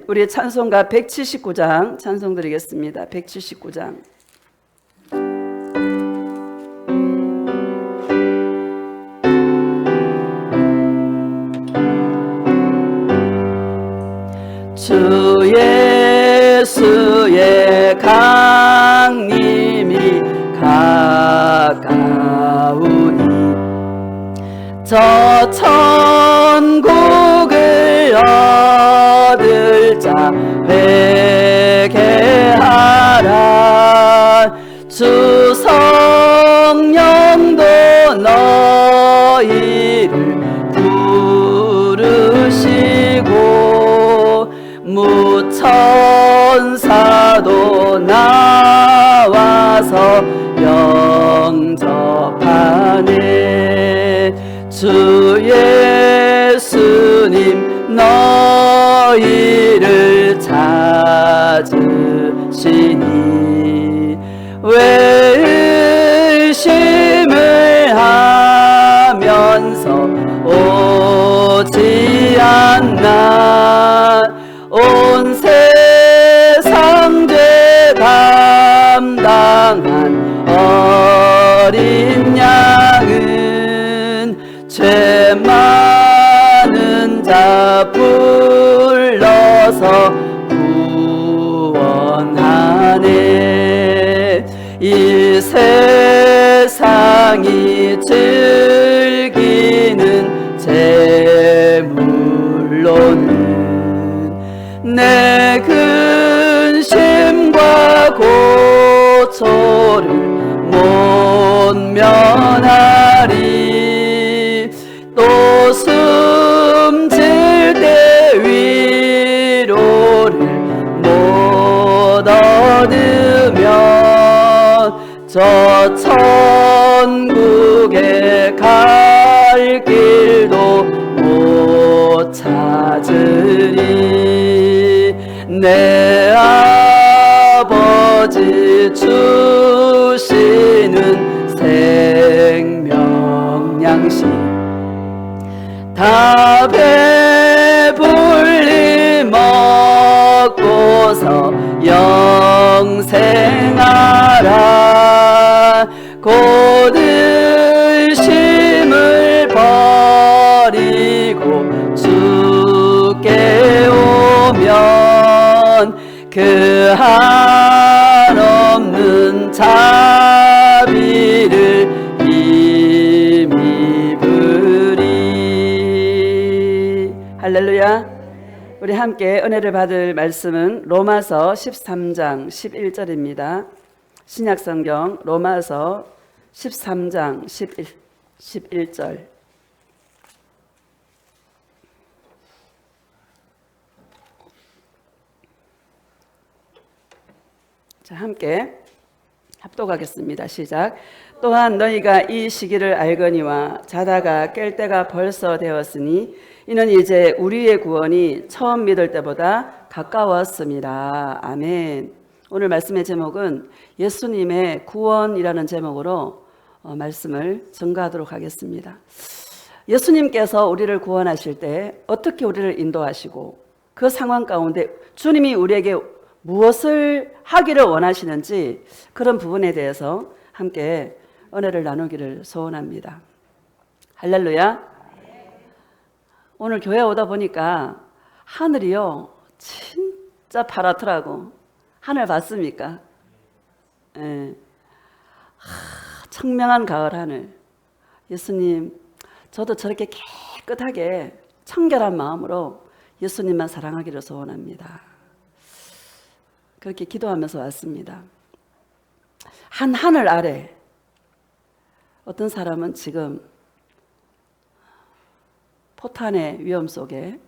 우리 찬송가 179장 찬송 드리겠습니다. 179장. 주 예수의 강림이 가까우니 저 천국을 얻을 자 회개하라. 주 성령도 너희를 부르시고 무천사도 나와서 영접하네. 주 예수님 너희를 찾으시니 왜 의심을 하면서 오지 않나. 온 세상 죄 감당한 어린 양은 죄 많은 자 불러서 구원하네. 이 세상이 즐기는 재물로는 내 근심과 고초를 못 면하리. 또 숨질 때 위로를 못 얻으면 저 천국에 갈 길도 못 찾으리. 내 아버지 주시는 생명 양식 다 배불리 먹고서 영생하라. 곧 의심을 버리고 주께 오면 그 한없는 자비를 힘입으리. 할렐루야. 우리 함께 은혜를 받을 말씀은 로마서 13장 11절입니다. 신약성경 로마서 13장 11절. 자, 함께 합독하겠습니다. 시작. 또한 너희가 이 시기를 알거니와 자다가 깰 때가 벌써 되었으니 이는 이제 우리의 구원이 처음 믿을 때보다 가까웠습니다. 아멘. 오늘 말씀의 제목은 예수님의 구원이라는 제목으로 말씀을 전가하도록 하겠습니다. 예수님께서 우리를 구원하실 때 어떻게 우리를 인도하시고 그 상황 가운데 주님이 우리에게 무엇을 하기를 원하시는지 그런 부분에 대해서 함께 은혜를 나누기를 소원합니다. 할렐루야. 오늘 교회 오다 보니까 하늘이요 진짜 파랗더라고. 하늘 봤습니까? 예. 청명한 가을 하늘. 예수님, 저도 저렇게 깨끗하게 청결한 마음으로 예수님만 사랑하기를 소원합니다. 그렇게 기도하면서 왔습니다. 한 하늘 아래 어떤 사람은 지금 포탄의 위험 속에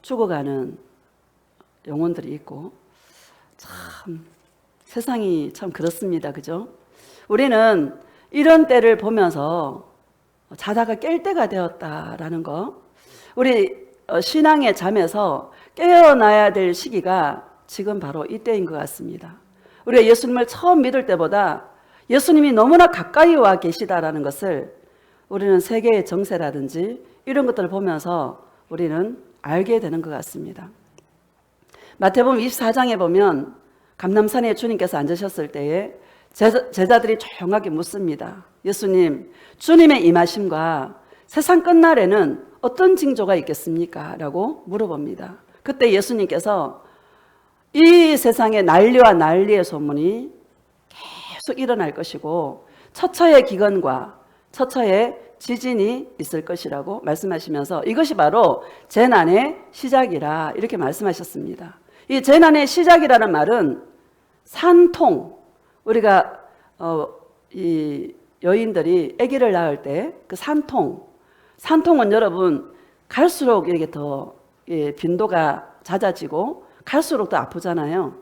죽어가는 영혼들이 있고, 참 세상이 참 그렇습니다. 그죠? 우리는 이런 때를 보면서 자다가 깰 때가 되었다라는 거, 우리 신앙의 잠에서 깨어나야 될 시기가 지금 바로 이때인 것 같습니다. 우리가 예수님을 처음 믿을 때보다 예수님이 너무나 가까이 와 계시다라는 것을 우리는 세계의 정세라든지 이런 것들을 보면서 우리는 알게 되는 것 같습니다. 마태복음 24장에 보면 감람산에 주님께서 앉으셨을 때에 제자들이 조용하게 묻습니다. 예수님, 주님의 임하심과 세상 끝날에는 어떤 징조가 있겠습니까? 라고 물어봅니다. 그때 예수님께서 이 세상에 난리와 난리의 소문이 계속 일어날 것이고 처처의 기근과 처처의 지진이 있을 것이라고 말씀하시면서 이것이 바로 재난의 시작이라 이렇게 말씀하셨습니다. 이 재난의 시작이라는 말은 산통, 우리가 이 여인들이 아기를 낳을 때 그 산통은 여러분 갈수록 이렇게 더 빈도가 잦아지고 갈수록 더 아프잖아요.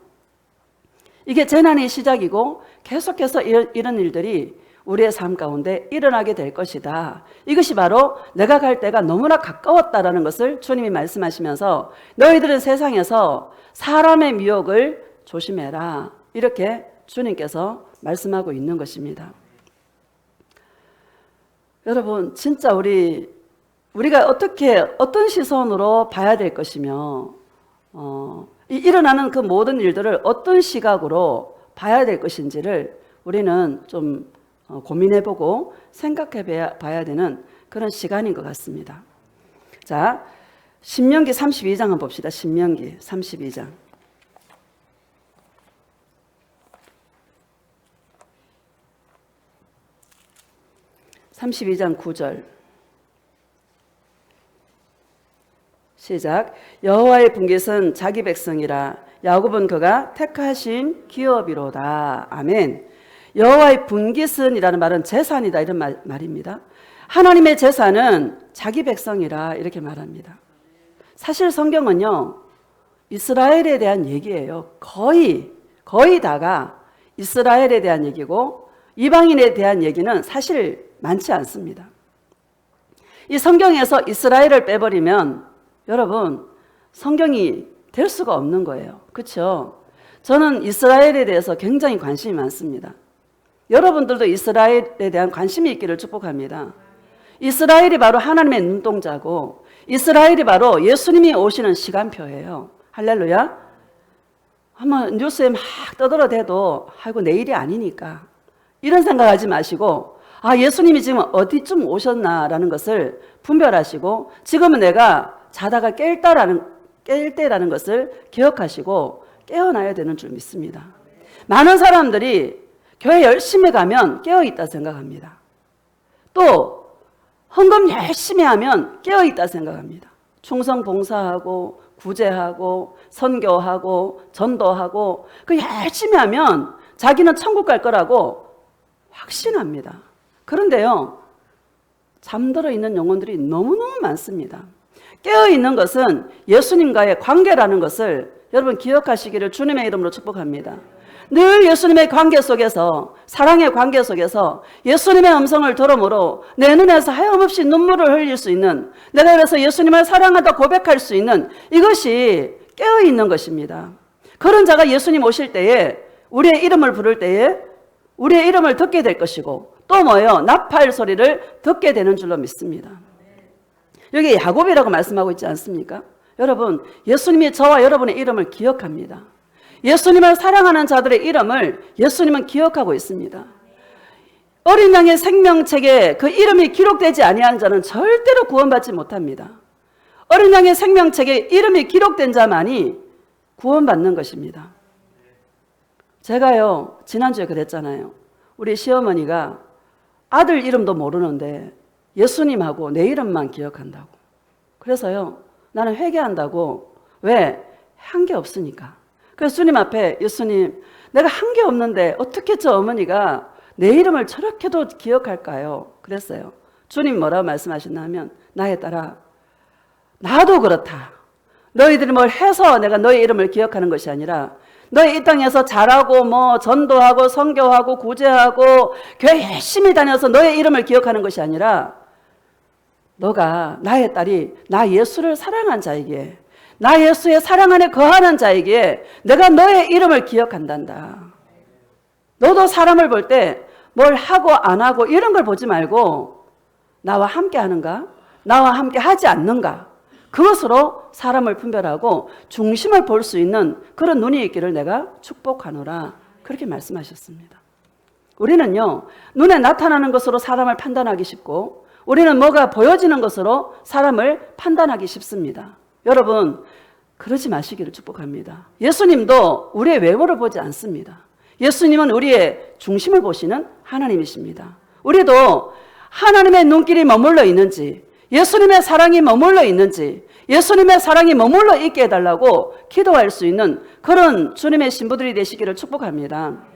이게 재난의 시작이고 계속해서 이런 일들이 우리의 삶 가운데 일어나게 될 것이다. 이것이 바로 내가 갈 때가 너무나 가까웠다라는 것을 주님이 말씀하시면서 너희들은 세상에서 사람의 미혹을 조심해라. 이렇게 주님께서 말씀하고 있는 것입니다. 여러분, 진짜 우리가 어떤 시선으로 봐야 될 것이며, 일어나는 그 모든 일들을 어떤 시각으로 봐야 될 것인지를 우리는 좀 고민해보고 생각해 봐야 되는 그런 시간인 것 같습니다. 자, 신명기 32장 한번 봅시다. 신명기 32장. 32장 9절 시작. 여호와의 분깃은 자기 백성이라 야곱은 그가 택하신 기업이로다. 아멘. 여호와의 분깃은 이라는 말은 재산이다 이런 말입니다. 하나님의 재산은 자기 백성이라 이렇게 말합니다. 사실 성경은요 이스라엘에 대한 얘기예요. 거의 다가 이스라엘에 대한 얘기고 이방인에 대한 얘기는 사실 많지 않습니다. 이 성경에서 이스라엘을 빼버리면 여러분 성경이 될 수가 없는 거예요. 그렇죠? 저는 이스라엘에 대해서 굉장히 관심이 많습니다. 여러분들도 이스라엘에 대한 관심이 있기를 축복합니다. 이스라엘이 바로 하나님의 눈동자고 이스라엘이 바로 예수님이 오시는 시간표예요. 할렐루야. 한번 뉴스에 막 떠들어대도 아이고 내일이 아니니까 이런 생각하지 마시고 예수님이 지금 어디쯤 오셨나라는 것을 분별하시고 지금은 내가 자다가 깰 때라는 것을 기억하시고 깨어나야 되는 줄 믿습니다. 많은 사람들이 교회 열심히 가면 깨어있다 생각합니다. 또 헌금 열심히 하면 깨어있다 생각합니다. 충성 봉사하고 구제하고 선교하고 전도하고 그 열심히 하면 자기는 천국 갈 거라고 확신합니다. 그런데요 잠들어 있는 영혼들이 너무너무 많습니다. 깨어있는 것은 예수님과의 관계라는 것을 여러분 기억하시기를 주님의 이름으로 축복합니다. 늘 예수님의 관계 속에서 사랑의 관계 속에서 예수님의 음성을 들음으로 내 눈에서 하염없이 눈물을 흘릴 수 있는 내가 그래서 예수님을 사랑하다 고백할 수 있는 이것이 깨어있는 것입니다. 그런 자가 예수님 오실 때에 우리의 이름을 부를 때에 우리의 이름을 듣게 될 것이고 또 뭐예요? 나팔 소리를 듣게 되는 줄로 믿습니다. 여기 야곱이라고 말씀하고 있지 않습니까? 여러분 예수님이 저와 여러분의 이름을 기억합니다. 예수님을 사랑하는 자들의 이름을 예수님은 기억하고 있습니다. 어린 양의 생명책에 그 이름이 기록되지 아니한 자는 절대로 구원받지 못합니다. 어린 양의 생명책에 이름이 기록된 자만이 구원받는 것입니다. 제가요 지난주에 그랬잖아요. 우리 시어머니가 아들 이름도 모르는데 예수님하고 내 이름만 기억한다고. 그래서요 나는 회개한다고. 왜? 한 게 없으니까. 그래서 주님 앞에 예수님 내가 한 게 없는데 어떻게 저 어머니가 내 이름을 저렇게도 기억할까요? 그랬어요. 주님 뭐라고 말씀하셨나 하면 나의 딸아 나도 그렇다. 너희들이 뭘 해서 내가 너의 이름을 기억하는 것이 아니라 너희 이 땅에서 잘하고 뭐 전도하고 선교하고 구제하고 교회 열심히 다녀서 너의 이름을 기억하는 것이 아니라 너가 나의 딸이 나 예수를 사랑한 자에게 나 예수의 사랑 안에 거하는 자에게 내가 너의 이름을 기억한단다. 너도 사람을 볼 때 뭘 하고 안 하고 이런 걸 보지 말고 나와 함께 하는가? 나와 함께 하지 않는가? 그것으로 사람을 분별하고 중심을 볼 수 있는 그런 눈이 있기를 내가 축복하노라. 그렇게 말씀하셨습니다. 우리는요, 눈에 나타나는 것으로 사람을 판단하기 쉽고 우리는 뭐가 보여지는 것으로 사람을 판단하기 쉽습니다. 여러분, 그러지 마시기를 축복합니다. 예수님도 우리의 외모를 보지 않습니다. 예수님은 우리의 중심을 보시는 하나님이십니다. 우리도 하나님의 눈길이 머물러 있는지, 예수님의 사랑이 머물러 있는지, 예수님의 사랑이 머물러 있게 해달라고 기도할 수 있는 그런 주님의 신부들이 되시기를 축복합니다.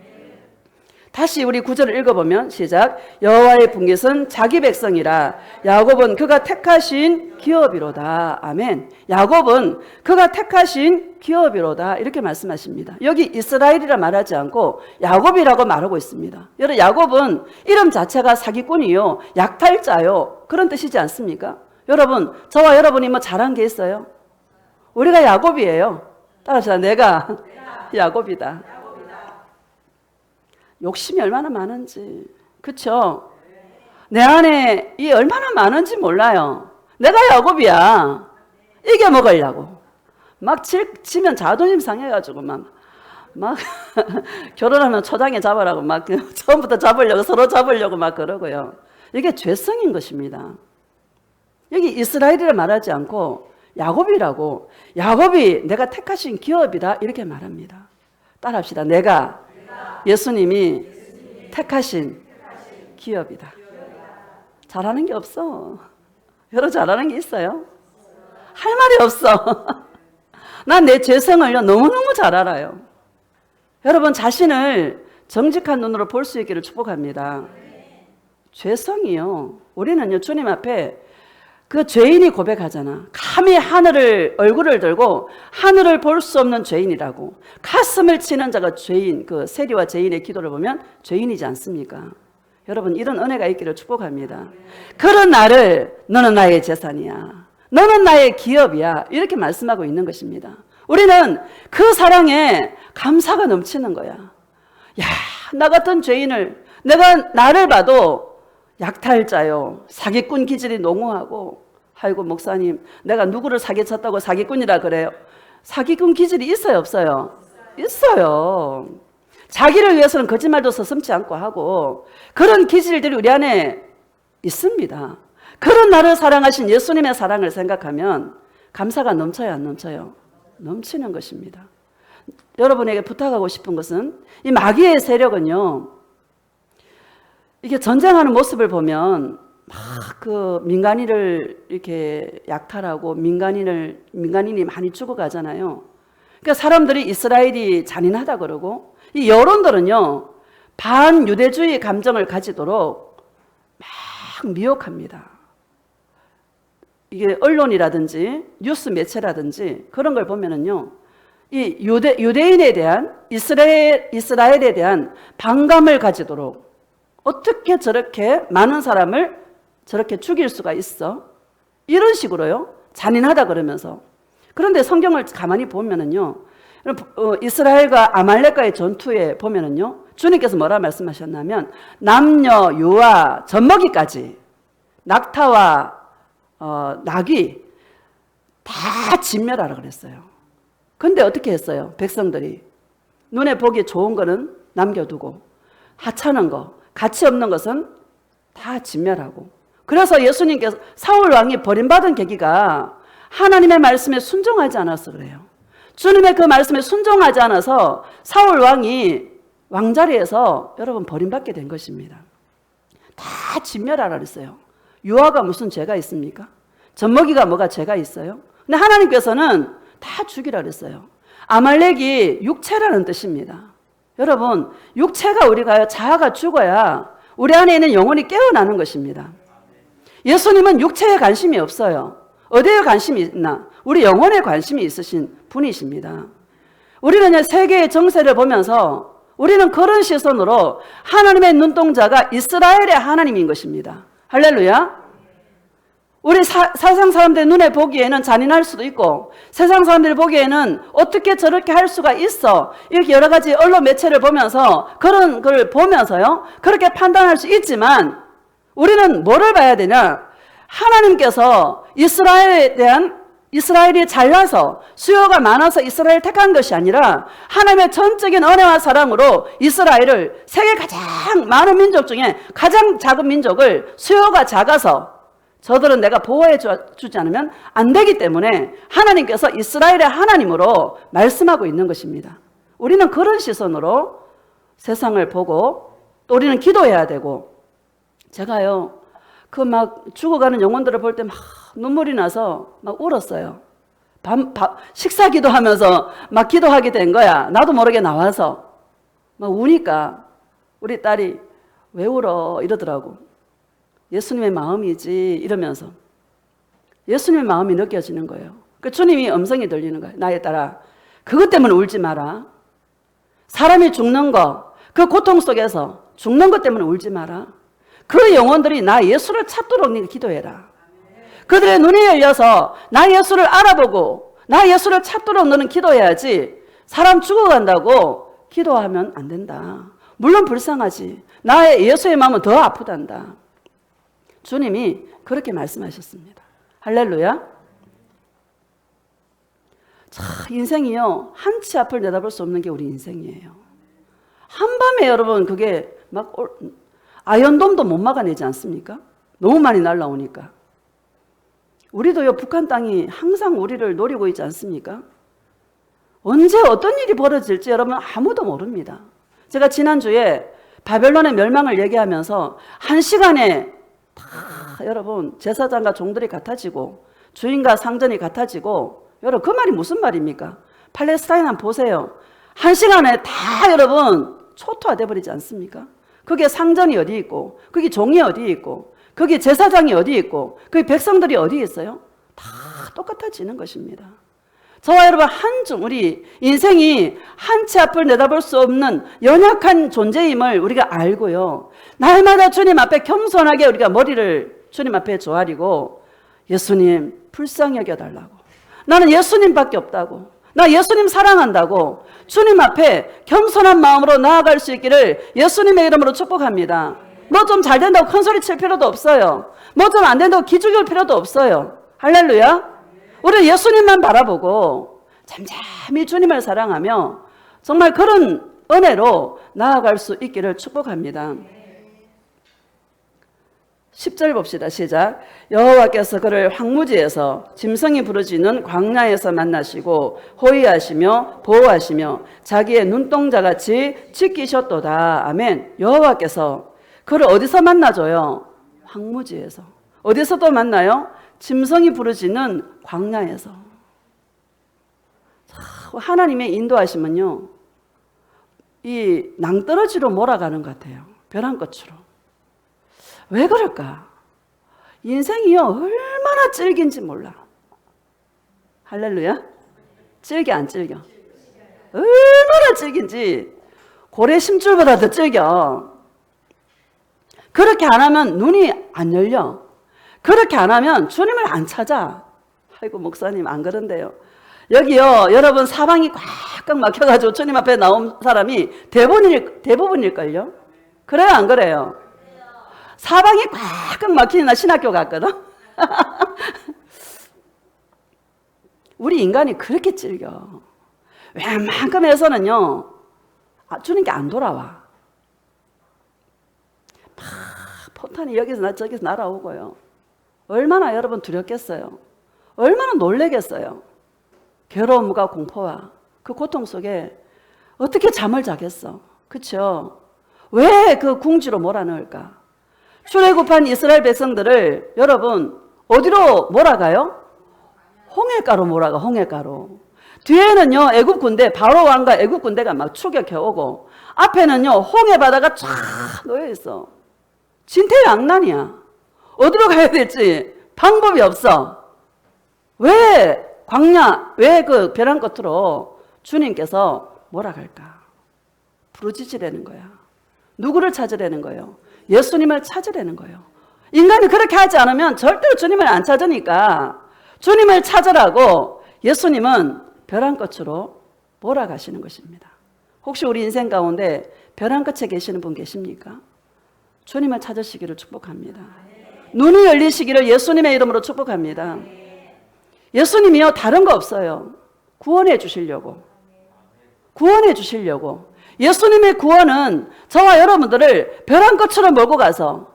다시 우리 구절을 읽어보면 시작. 여호와의 분깃은 자기 백성이라 야곱은 그가 택하신 기업이로다. 아멘. 야곱은 그가 택하신 기업이로다. 이렇게 말씀하십니다. 여기 이스라엘이라 말하지 않고 야곱이라고 말하고 있습니다. 여러분, 야곱은 이름 자체가 사기꾼이요, 약탈자요, 그런 뜻이지 않습니까? 여러분, 저와 여러분이 뭐 잘한 게 있어요? 우리가 야곱이에요. 따라서 내가 야곱이다. 욕심이 얼마나 많은지, 그쵸? 내 안에 이 얼마나 많은지 몰라요. 내가 야곱이야. 이겨 먹으려고 막 치면 자존심 상해가지고 막 결혼하면 초장에 잡으라고 막 처음부터 잡으려고, 서로 잡으려고 막 그러고요. 이게 죄성인 것입니다. 여기 이스라엘이라 말하지 않고 야곱이라고, 야곱이 내가 택하신 기업이다 이렇게 말합니다. 따라합시다. 내가 예수님이 택하신 기업이다. 잘하는 게 없어. 여러분, 잘하는 게 있어요? 할 말이 없어. 난 내 죄성을 너무너무 잘 알아요. 여러분, 자신을 정직한 눈으로 볼 수 있기를 축복합니다. 죄성이요, 우리는요, 주님 앞에 그 죄인이 고백하잖아. 감히 얼굴을 들고 하늘을 볼 수 없는 죄인이라고. 가슴을 치는 자가 죄인, 그 세리와 죄인의 기도를 보면 죄인이지 않습니까? 여러분, 이런 은혜가 있기를 축복합니다. 그런 나를 너는 나의 재산이야, 너는 나의 기업이야, 이렇게 말씀하고 있는 것입니다. 우리는 그 사랑에 감사가 넘치는 거야. 야, 나 같은 죄인을, 나를 봐도 약탈자요, 사기꾼 기질이 농후하고, 아이고 목사님, 내가 누구를 사기쳤다고 사기꾼이라 그래요? 사기꾼 기질이 있어요, 없어요? 있어요. 자기를 위해서는 거짓말도 서슴지 않고 하고, 그런 기질들이 우리 안에 있습니다. 그런 나를 사랑하신 예수님의 사랑을 생각하면 감사가 넘쳐요, 안 넘쳐요? 넘치는 것입니다. 여러분에게 부탁하고 싶은 것은, 이 마귀의 세력은요, 이게 전쟁하는 모습을 보면 막 그 민간인을 이렇게 약탈하고 민간인이 많이 죽어가잖아요. 그러니까 사람들이 이스라엘이 잔인하다 그러고, 이 여론들은요, 반유대주의 감정을 가지도록 막 미혹합니다. 이게 언론이라든지 뉴스 매체라든지 그런 걸 보면은요, 이 유대인에 대한, 이스라엘에 대한 반감을 가지도록, 어떻게 저렇게 많은 사람을 저렇게 죽일 수가 있어? 이런 식으로요, 잔인하다 그러면서. 그런데 성경을 가만히 보면은요, 이스라엘과 아말렉과의 전투에 보면은요, 주님께서 뭐라 말씀하셨냐면, 남녀, 유아, 젖먹이까지, 낙타와 낙이 다 진멸하라 그랬어요. 근데 어떻게 했어요? 백성들이 눈에 보기 좋은 거는 남겨두고, 하찮은 거, 가치 없는 것은 다 진멸하고. 그래서 예수님께서, 사울 왕이 버림받은 계기가 하나님의 말씀에 순종하지 않아서 그래요. 주님의 그 말씀에 순종하지 않아서 사울 왕이 왕자리에서 여러분 버림받게 된 것입니다. 다 진멸하라 그랬어요. 유아가 무슨 죄가 있습니까? 젖먹이가 뭐가 죄가 있어요? 근데 하나님께서는 다 죽이라 그랬어요. 아말렉이 육체라는 뜻입니다. 여러분, 육체가, 우리가 자아가 죽어야 우리 안에 있는 영혼이 깨어나는 것입니다. 예수님은 육체에 관심이 없어요. 어디에 관심이 있나? 우리 영혼에 관심이 있으신 분이십니다. 우리는 세계의 정세를 보면서 우리는 그런 시선으로 하나님의 눈동자가 이스라엘의 하나님인 것입니다. 할렐루야. 우리 세상 사람들 눈에 보기에는 잔인할 수도 있고, 세상 사람들 보기에는 어떻게 저렇게 할 수가 있어, 이렇게 여러 가지 언론 매체를 보면서, 그런 걸 보면서요, 그렇게 판단할 수 있지만, 우리는 뭐를 봐야 되냐? 하나님께서 이스라엘이 잘나서 수요가 많아서 이스라엘을 택한 것이 아니라 하나님의 전적인 은혜와 사랑으로 이스라엘을 세계 가장 많은 민족 중에 가장 작은 민족을 수요가 작아서 저들은 내가 보호해 주지 않으면 안 되기 때문에 하나님께서 이스라엘의 하나님으로 말씀하고 있는 것입니다. 우리는 그런 시선으로 세상을 보고 또 우리는 기도해야 되고, 제가요 그 막 죽어가는 영혼들을 볼 때 막 눈물이 나서 막 울었어요. 식사 기도하면서 막 기도하게 된 거야. 나도 모르게 나와서 막 우니까 우리 딸이 왜 울어 이러더라고. 예수님의 마음이지 이러면서 예수님의 마음이 느껴지는 거예요. 그 주님이 음성이 들리는 거예요. 나의 딸아, 그것 때문에 울지 마라. 사람이 죽는 거, 그 고통 속에서 죽는 것 때문에 울지 마라. 그 영혼들이 나 예수를 찾도록 네가 기도해라. 그들의 눈이 열려서 나 예수를 알아보고 나 예수를 찾도록 너는 기도해야지, 사람 죽어간다고 기도하면 안 된다. 물론 불쌍하지. 나의 예수의 마음은 더 아프단다. 주님이 그렇게 말씀하셨습니다. 할렐루야. 자, 인생이요 한치 앞을 내다볼 수 없는 게 우리 인생이에요. 한밤에 여러분 그게 막 아이언돔도 못 막아내지 않습니까? 너무 많이 날라오니까. 우리도요 북한 땅이 항상 우리를 노리고 있지 않습니까? 언제 어떤 일이 벌어질지 여러분 아무도 모릅니다. 제가 지난주에 바벨론의 멸망을 얘기하면서 1시간에 다 여러분 제사장과 종들이 같아지고 주인과 상전이 같아지고, 여러분 그 말이 무슨 말입니까? 팔레스타인 한번 보세요. 1시간에 다 여러분 초토화돼 버리지 않습니까? 그게 상전이 어디 있고, 그게 종이 어디 있고, 그게 제사장이 어디 있고, 그게 백성들이 어디 있어요? 다 똑같아지는 것입니다. 저와 여러분 한중 우리 인생이 한치 앞을 내다볼 수 없는 연약한 존재임을 우리가 알고요, 날마다 주님 앞에 겸손하게 우리가 머리를 주님 앞에 조아리고 예수님 불쌍히 여겨달라고, 나는 예수님밖에 없다고, 나 예수님 사랑한다고 주님 앞에 겸손한 마음으로 나아갈 수 있기를 예수님의 이름으로 축복합니다. 뭐 좀 잘 된다고 큰 소리 칠 필요도 없어요. 뭐 좀 안 된다고 기죽일 필요도 없어요. 할렐루야. 우리는 예수님만 바라보고 잠잠히 주님을 사랑하며 정말 그런 은혜로 나아갈 수 있기를 축복합니다. 10절 봅시다. 시작. 여호와께서 그를 황무지에서 짐승이 부르짖는 광야에서 만나시고 호위하시며 보호하시며 자기의 눈동자같이 지키셨도다. 아멘. 여호와께서 그를 어디서 만나줘요? 황무지에서. 어디서 또 만나요? 짐승이 부르짖는 광야에서. 하나님의 인도하시면요 이 낭떠러지로 몰아가는 것 같아요. 벼랑끝으로. 왜 그럴까? 인생이요 얼마나 질긴지 몰라. 할렐루야. 질겨 안 질겨? 얼마나 질긴지 고래 심줄보다 더 질겨. 그렇게 안 하면 눈이 안 열려. 그렇게 안 하면 주님을 안 찾아. 아이고 목사님 안 그런데요. 여기요 여러분 사방이 꽉꽉 막혀가지고 주님 앞에 나온 사람이 대부분일걸요. 그래요 안 그래요? 사방이 꽉꽉 막히는 나 신학교 갔거든. 우리 인간이 그렇게 질겨. 웬만큼 해서는요 주님께 안 돌아와. 막 포탄이 여기서 저기서 날아오고요. 얼마나 여러분 두렵겠어요. 얼마나 놀라겠어요. 괴로움과 공포와 그 고통 속에 어떻게 잠을 자겠어. 그렇죠? 왜 그 궁지로 몰아넣을까? 출애굽한 이스라엘 백성들을 여러분 어디로 몰아가요? 홍해가로 몰아가. 홍해가로. 뒤에는요 애굽 군대, 바로 왕과 애굽 군대가 막 추격해 오고, 앞에는요 홍해 바다가 쫙 놓여 있어. 진퇴양난이야. 어디로 가야 될지 방법이 없어. 왜 광야, 왜 그 벼랑 끝으로 주님께서 몰아갈까? 부르짖으라는 거야. 누구를 찾으라는 거예요? 예수님을 찾으라는 거예요. 인간이 그렇게 하지 않으면 절대로 주님을 안 찾으니까 주님을 찾으라고 예수님은 벼랑 끝으로 몰아가시는 것입니다. 혹시 우리 인생 가운데 벼랑 끝에 계시는 분 계십니까? 주님을 찾으시기를 축복합니다. 눈이 열리시기를 예수님의 이름으로 축복합니다. 예수님이요, 다른 거 없어요. 구원해 주시려고. 구원해 주시려고. 예수님의 구원은 저와 여러분들을 벼랑 끝으로 몰고 가서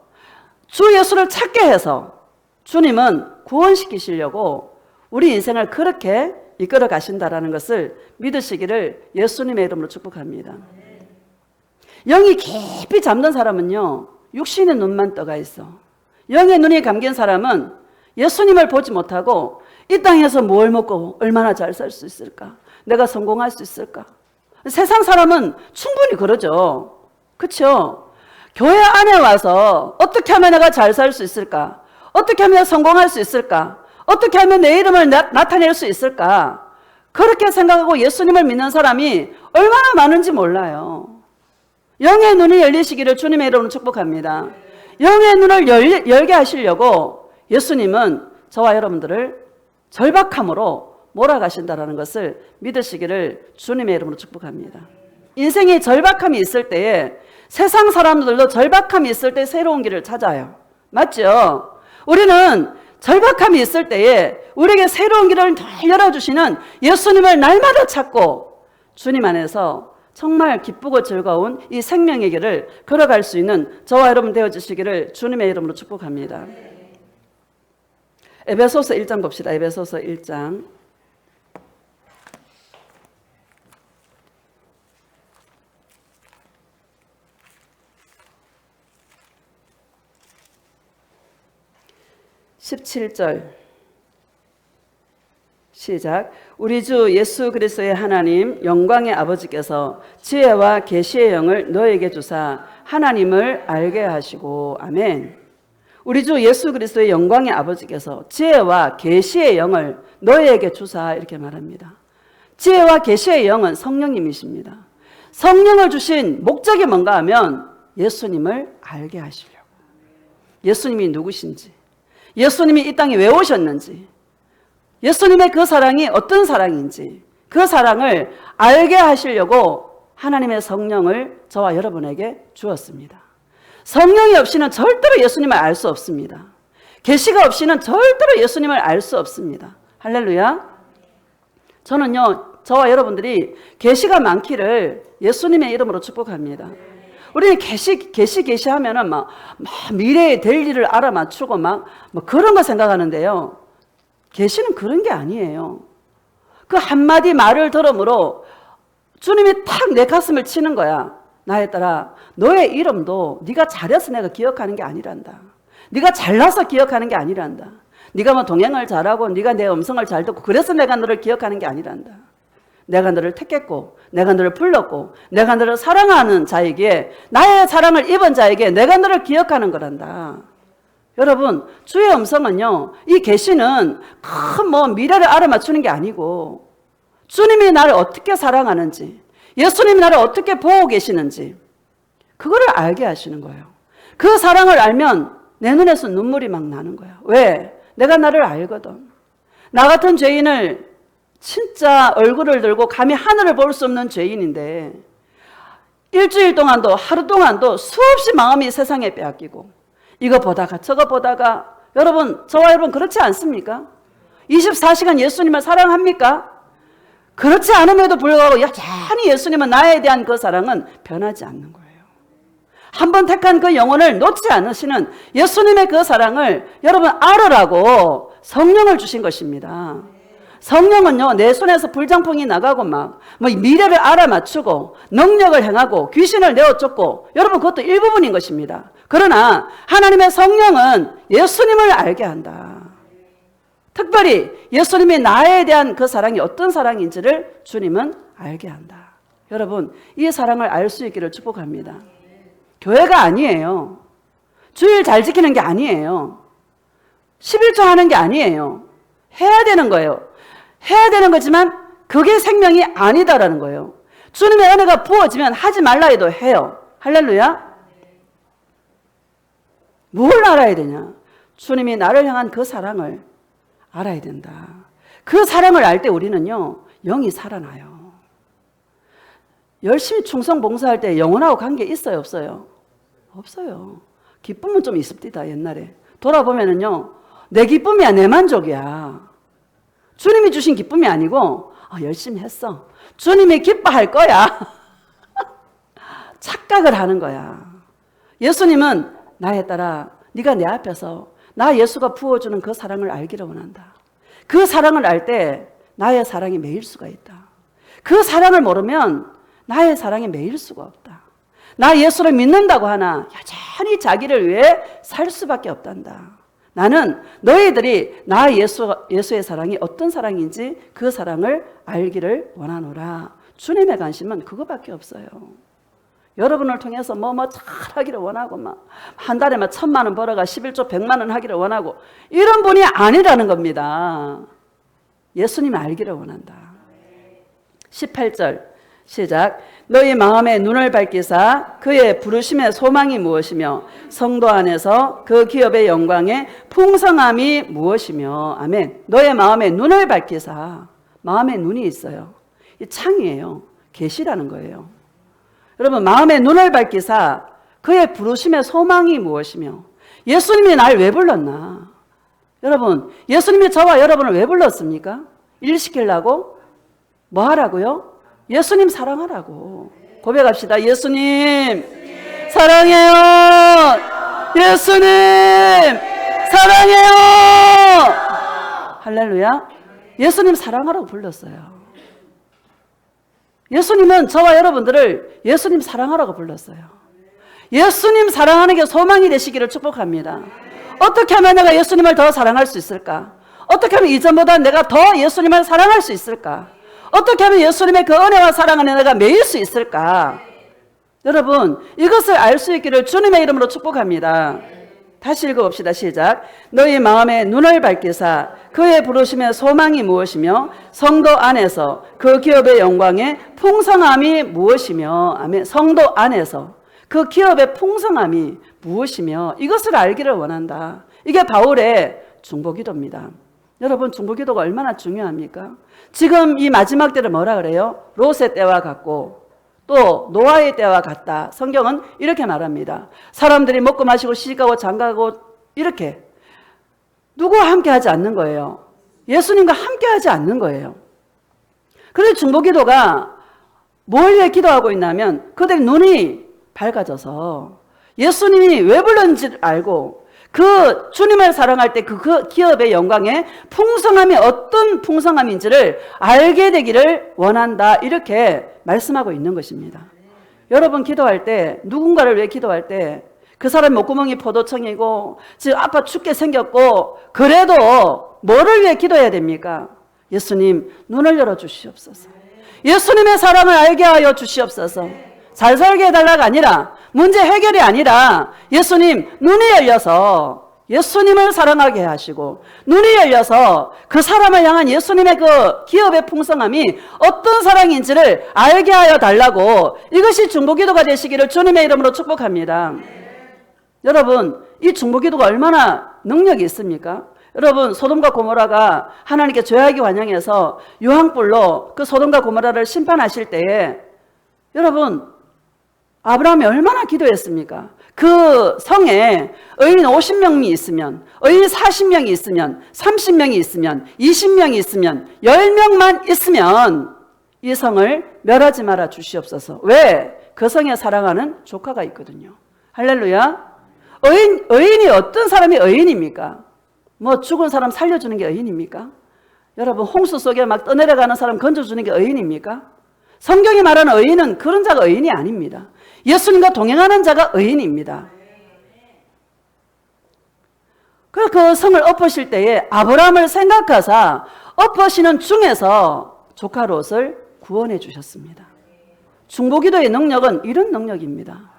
주 예수를 찾게 해서 주님은 구원시키시려고 우리 인생을 그렇게 이끌어 가신다라는 것을 믿으시기를 예수님의 이름으로 축복합니다. 영이 깊이 잠든 사람은요, 육신의 눈만 떠가 있어. 영의 눈이 감긴 사람은 예수님을 보지 못하고 이 땅에서 뭘 먹고 얼마나 잘 살 수 있을까? 내가 성공할 수 있을까? 세상 사람은 충분히 그러죠. 그렇죠? 교회 안에 와서 어떻게 하면 내가 잘 살 수 있을까? 어떻게 하면 성공할 수 있을까? 어떻게 하면 내 이름을 나타낼 수 있을까? 그렇게 생각하고 예수님을 믿는 사람이 얼마나 많은지 몰라요. 영의 눈이 열리시기를 주님의 이름으로 축복합니다. 영의 눈을 열게 하시려고 예수님은 저와 여러분들을 절박함으로 몰아가신다는 것을 믿으시기를 주님의 이름으로 축복합니다. 인생에 절박함이 있을 때에 세상 사람들도 절박함이 있을 때 새로운 길을 찾아요. 맞죠? 우리는 절박함이 있을 때에 우리에게 새로운 길을 더 열어주시는 예수님을 날마다 찾고 주님 안에서 정말 기쁘고 즐거운 이 생명의 길을 걸어갈 수 있는 저와 여러분 되어주시기를 주님의 이름으로 축복합니다. 에베소서 1장 봅시다. 에베소서 1장. (17절) 시작. 우리 주 예수 그리스도의 하나님 영광의 아버지께서 지혜와 계시의 영을 너에게 주사 하나님을 알게 하시고. 아멘. 우리 주 예수 그리스도의 영광의 아버지께서 지혜와 계시의 영을 너에게 주사 이렇게 말합니다. 지혜와 계시의 영은 성령님이십니다. 성령을 주신 목적이 뭔가 하면 예수님을 알게 하시려고. 예수님이 누구신지, 예수님이 이 땅에 왜 오셨는지, 예수님의 그 사랑이 어떤 사랑인지 그 사랑을 알게 하시려고 하나님의 성령을 저와 여러분에게 주었습니다. 성령이 없이는 절대로 예수님을 알 수 없습니다. 계시가 없이는 절대로 예수님을 알 수 없습니다. 할렐루야. 저는요, 저와 여러분들이 계시가 많기를 예수님의 이름으로 축복합니다. 우리는 계시하면은 막 미래에 될 일을 알아맞추고 막 그런 거 생각하는데요. 계시는 그런 게 아니에요. 그 한마디 말을 들음으로 주님이 탁 내 가슴을 치는 거야. 나의 딸아, 너의 이름도 네가 잘해서 내가 기억하는 게 아니란다. 네가 잘나서 기억하는 게 아니란다. 네가 뭐 동행을 잘하고 네가 내 음성을 잘 듣고 그래서 내가 너를 기억하는 게 아니란다. 내가 너를 택했고 내가 너를 불렀고 내가 너를 사랑하는 자에게, 나의 사랑을 입은 자에게 내가 너를 기억하는 거란다. 여러분, 주의 음성은요, 이 계시는 큰 미래를 알아맞추는 게 아니고 주님이 나를 어떻게 사랑하는지, 예수님이 나를 어떻게 보고 계시는지 그거를 알게 하시는 거예요. 그 사랑을 알면 내 눈에서 눈물이 막 나는 거야. 왜? 내가 나를 알거든. 나 같은 죄인을, 진짜 얼굴을 들고 감히 하늘을 볼 수 없는 죄인인데 일주일 동안도 하루 동안도 수없이 마음이 세상에 빼앗기고 이거 보다가 저거 보다가, 여러분, 저와 여러분 그렇지 않습니까? 24시간 예수님을 사랑합니까? 그렇지 않음에도 불구하고 여전히 예수님은 나에 대한 그 사랑은 변하지 않는 거예요. 한번 택한 그 영혼을 놓지 않으시는 예수님의 그 사랑을 여러분 알으라고 성령을 주신 것입니다. 성령은요, 내 손에서 불장풍이 나가고 미래를 알아맞추고 능력을 행하고 귀신을 내어쫓고, 여러분 그것도 일부분인 것입니다. 그러나 하나님의 성령은 예수님을 알게 한다. 특별히 예수님이 나에 대한 그 사랑이 어떤 사랑인지를 주님은 알게 한다. 여러분, 이 사랑을 알 수 있기를 축복합니다. 교회가 아니에요. 주일 잘 지키는 게 아니에요. 11조 하는 게 아니에요. 해야 되는 거예요. 해야 되는 거지만 그게 생명이 아니다라는 거예요. 주님의 은혜가 부어지면 하지 말라 해도 해요. 할렐루야. 뭘 알아야 되냐? 주님이 나를 향한 그 사랑을 알아야 된다. 그 사랑을 알 때 우리는요, 영이 살아나요. 열심히 충성 봉사할 때 영혼하고 관계 있어요, 없어요? 없어요. 기쁨은 좀 있습니다. 옛날에 돌아보면은요, 내 기쁨이야, 내 만족이야. 주님이 주신 기쁨이 아니고 열심히 했어. 주님이 기뻐할 거야. 착각을 하는 거야. 예수님은 나에 따라 네가 내 앞에서 나 예수가 부어주는 그 사랑을 알기를 원한다. 그 사랑을 알 때 나의 사랑이 매일 수가 있다. 그 사랑을 모르면 나의 사랑이 매일 수가 없다. 나 예수를 믿는다고 하나 여전히 자기를 위해 살 수밖에 없단다. 나는 너희들이 나 예수의 사랑이 어떤 사랑인지 그 사랑을 알기를 원하노라. 주님의 관심은 그거밖에 없어요. 여러분을 통해서 뭐 잘하기를 원하고 한 달에 1,000만 원 벌어가 11조 100만 원 하기를 원하고 이런 분이 아니라는 겁니다. 예수님이 알기를 원한다. 18절 시작. 너희 마음의 눈을 밝히사 그의 부르심의 소망이 무엇이며 성도 안에서 그 기업의 영광의 풍성함이 무엇이며. 아멘. 너의 마음의 눈을 밝히사. 마음에 눈이 있어요. 이 창이에요. 계시라는 거예요. 여러분, 마음의 눈을 밝히사 그의 부르심의 소망이 무엇이며. 예수님이 날 왜 불렀나? 여러분, 예수님이 저와 여러분을 왜 불렀습니까? 일 시키려고? 뭐 하라고요? 예수님 사랑하라고. 고백합시다. 예수님 사랑해요. 예수님 사랑해요. 할렐루야. 예수님 사랑하라고 불렀어요. 예수님은 저와 여러분들을 예수님 사랑하라고 불렀어요. 예수님 사랑하는 게 소망이 되시기를 축복합니다. 어떻게 하면 내가 예수님을 더 사랑할 수 있을까? 어떻게 하면 이전보다 내가 더 예수님을 사랑할 수 있을까? 어떻게 하면 예수님의 그 은혜와 사랑 안에 내가 매일 수 있을까? 여러분, 이것을 알 수 있기를 주님의 이름으로 축복합니다. 다시 읽어봅시다. 시작. 너희 마음의 눈을 밝히사 그의 부르심의 소망이 무엇이며 성도 안에서 그 기업의 영광의 풍성함이 무엇이며. 아멘. 성도 안에서 그 기업의 풍성함이 무엇이며 이것을 알기를 원한다. 이게 바울의 중보기도입니다. 여러분, 중보기도가 얼마나 중요합니까? 지금 이 마지막 때를 뭐라 그래요? 롯의 때와 같고 또 노아의 때와 같다. 성경은 이렇게 말합니다. 사람들이 먹고 마시고 시집가고 장가가고 이렇게 누구와 함께 하지 않는 거예요. 예수님과 함께 하지 않는 거예요. 그래서 중보기도가 뭘 위해 기도하고 있냐면 그들의 눈이 밝아져서 예수님이 왜 불렀는지를 알고 그 주님을 사랑할 때 그 기업의 영광의 풍성함이 어떤 풍성함인지를 알게 되기를 원한다. 이렇게 말씀하고 있는 것입니다. 여러분 기도할 때 누군가를 위해 기도할 때 그 사람 목구멍이 포도청이고 지금 아파 죽게 생겼고 그래도 뭐를 위해 기도해야 됩니까? 예수님 눈을 열어 주시옵소서. 예수님의 사랑을 알게 하여 주시옵소서. 잘 살게 해달라가 아니라 문제 해결이 아니라 예수님 눈이 열려서 예수님을 사랑하게 하시고 눈이 열려서 그 사람을 향한 예수님의 그 기업의 풍성함이 어떤 사랑인지를 알게 하여 달라고 이것이 중보기도가 되시기를 주님의 이름으로 축복합니다. 여러분 이 중보기도가 얼마나 능력이 있습니까? 여러분 소돔과 고모라가 하나님께 죄악이 환영해서 유황불로 그 소돔과 고모라를 심판하실 때에 여러분 아브라함이 얼마나 기도했습니까? 그 성에 의인 50명이 있으면 의인 40명이 있으면 30명이 있으면 20명이 있으면 10명만 있으면 이 성을 멸하지 말아 주시옵소서. 왜? 그 성에 사랑하는 조카가 있거든요. 할렐루야. 의인이 어떤 사람이 의인입니까? 뭐 죽은 사람 살려주는 게 의인입니까? 여러분 홍수 속에 막 떠내려가는 사람 건져주는 게 의인입니까? 성경이 말하는 의인은 그런 자가 의인이 아닙니다. 예수님과 동행하는 자가 의인입니다. 그 성을 엎으실 때에 아브라함을 생각하사 엎으시는 중에서 조카 롯을 구원해 주셨습니다. 중보기도의 능력은 이런 능력입니다.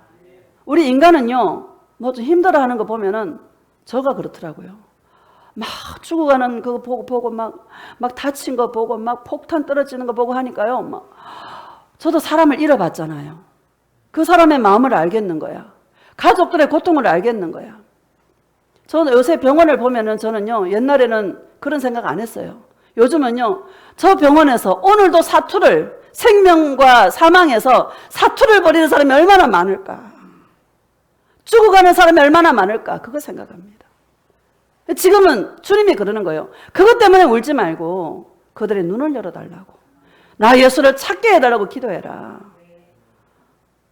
우리 인간은요 뭐 좀 힘들어하는 거 보면은 저가 그렇더라고요. 막 죽어가는 그거 보고 막 다친 거 보고 막 폭탄 떨어지는 거 보고 하니까요. 막 저도 사람을 잃어봤잖아요. 그 사람의 마음을 알겠는 거야. 가족들의 고통을 알겠는 거야. 저는 요새 병원을 보면은 저는요 옛날에는 그런 생각 안 했어요. 요즘은요 저 병원에서 오늘도 사투를 생명과 사망에서 사투를 벌이는 사람이 얼마나 많을까. 죽어가는 사람이 얼마나 많을까. 그거 생각합니다. 지금은 주님이 그러는 거예요. 그것 때문에 울지 말고 그들의 눈을 열어달라고. 나 예수를 찾게 해달라고 기도해라.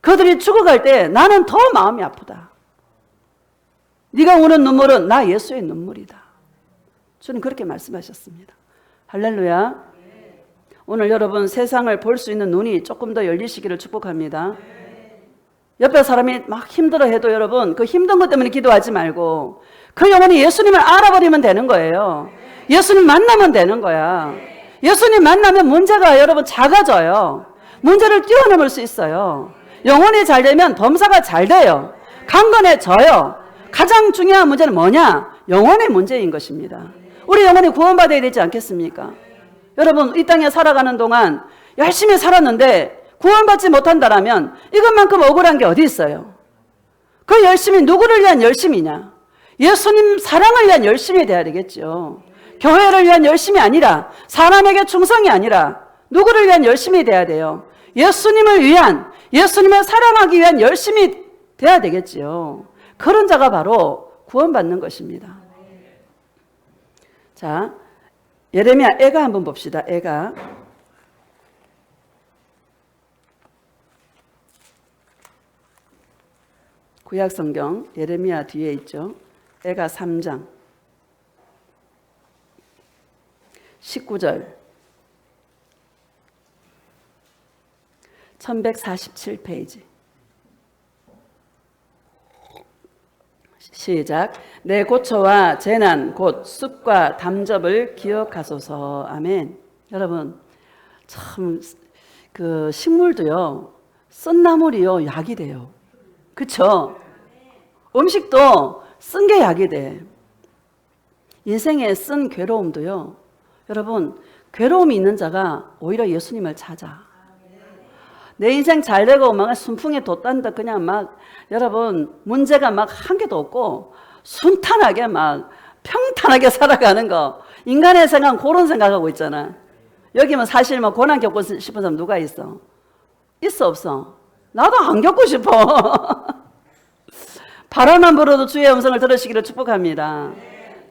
그들이 죽어갈 때 나는 더 마음이 아프다. 네가 우는 눈물은 나 예수의 눈물이다. 주님 그렇게 말씀하셨습니다. 할렐루야. 오늘 여러분 세상을 볼 수 있는 눈이 조금 더 열리시기를 축복합니다. 옆에 사람이 막 힘들어해도 여러분 그 힘든 것 때문에 기도하지 말고 그 영혼이 예수님을 알아버리면 되는 거예요. 예수님 만나면 되는 거야. 예수님 만나면 문제가 여러분 작아져요. 문제를 뛰어넘을 수 있어요. 영혼이 잘 되면 범사가 잘 돼요. 강건해져요. 가장 중요한 문제는 뭐냐? 영혼의 문제인 것입니다. 우리 영혼이 구원받아야 되지 않겠습니까? 여러분 이 땅에 살아가는 동안 열심히 살았는데 구원받지 못한다라면 이것만큼 억울한 게 어디 있어요? 그 열심이 누구를 위한 열심이냐? 예수님 사랑을 위한 열심이 돼야 되겠죠. 교회를 위한 열심이 아니라 사람에게 충성이 아니라 누구를 위한 열심이 돼야 돼요? 예수님을 위한, 예수님을 사랑하기 위한 열심이 돼야 되겠지요. 그런 자가 바로 구원받는 것입니다. 자, 예레미야 애가 한번 봅시다. 애가 구약성경 예레미야 뒤에 있죠. 애가 3장 19절 1147페이지 시작. 내 고초와 재난 곧 습과 담접을 기억하소서. 아멘. 여러분 참 그 식물도요 쓴 나물이요 약이 돼요. 그렇죠? 음식도 쓴 게 약이 돼. 인생에 쓴 괴로움도요 여러분 괴로움이 있는 자가 오히려 예수님을 찾아. 내 인생 잘 되고 막 순풍에 돋단다 그냥 막 여러분 문제가 막 한 개도 없고 순탄하게 막 평탄하게 살아가는 거 인간의 생각은 그런 생각하고 있잖아. 여기 뭐 사실 뭐 고난 겪고 싶은 사람 누가 있어? 있어 없어? 나도 안 겪고 싶어. 바람만 불어도 주의 음성을 들으시기를 축복합니다.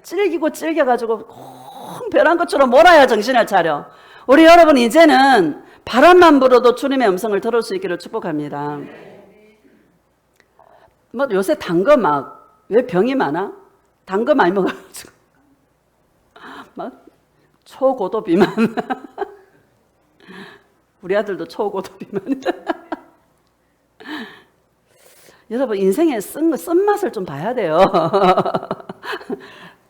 찔기고 찔겨가지고 콩 벼란 것처럼 몰아야 정신을 차려. 우리 여러분 이제는 바람만 불어도 주님의 음성을 들을 수 있기를 축복합니다. 뭐 요새 단 거 막 왜 병이 많아? 단 거 많이 먹어가지고 막 초고도 비만. 우리 아들도 초고도 비만이다. 여러분 인생의 쓴맛을 좀 봐야 돼요.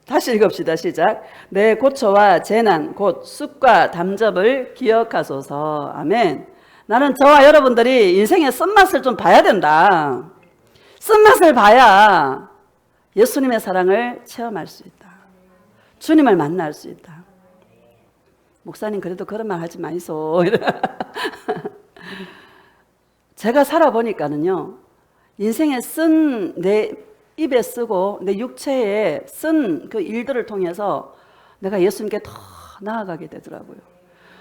다시 읽읍시다. 시작. 내 고초와 재난 곧 쑥과 담접을 기억하소서. 아멘. 나는 저와 여러분들이 인생의 쓴맛을 좀 봐야 된다. 쓴맛을 봐야 예수님의 사랑을 체험할 수 있다. 주님을 만날 수 있다. 목사님 그래도 그런 말 하지 마이소. 제가 살아보니까는요 인생에 쓴 내 입에 쓰고 내 육체에 쓴 그 일들을 통해서 내가 예수님께 더 나아가게 되더라고요.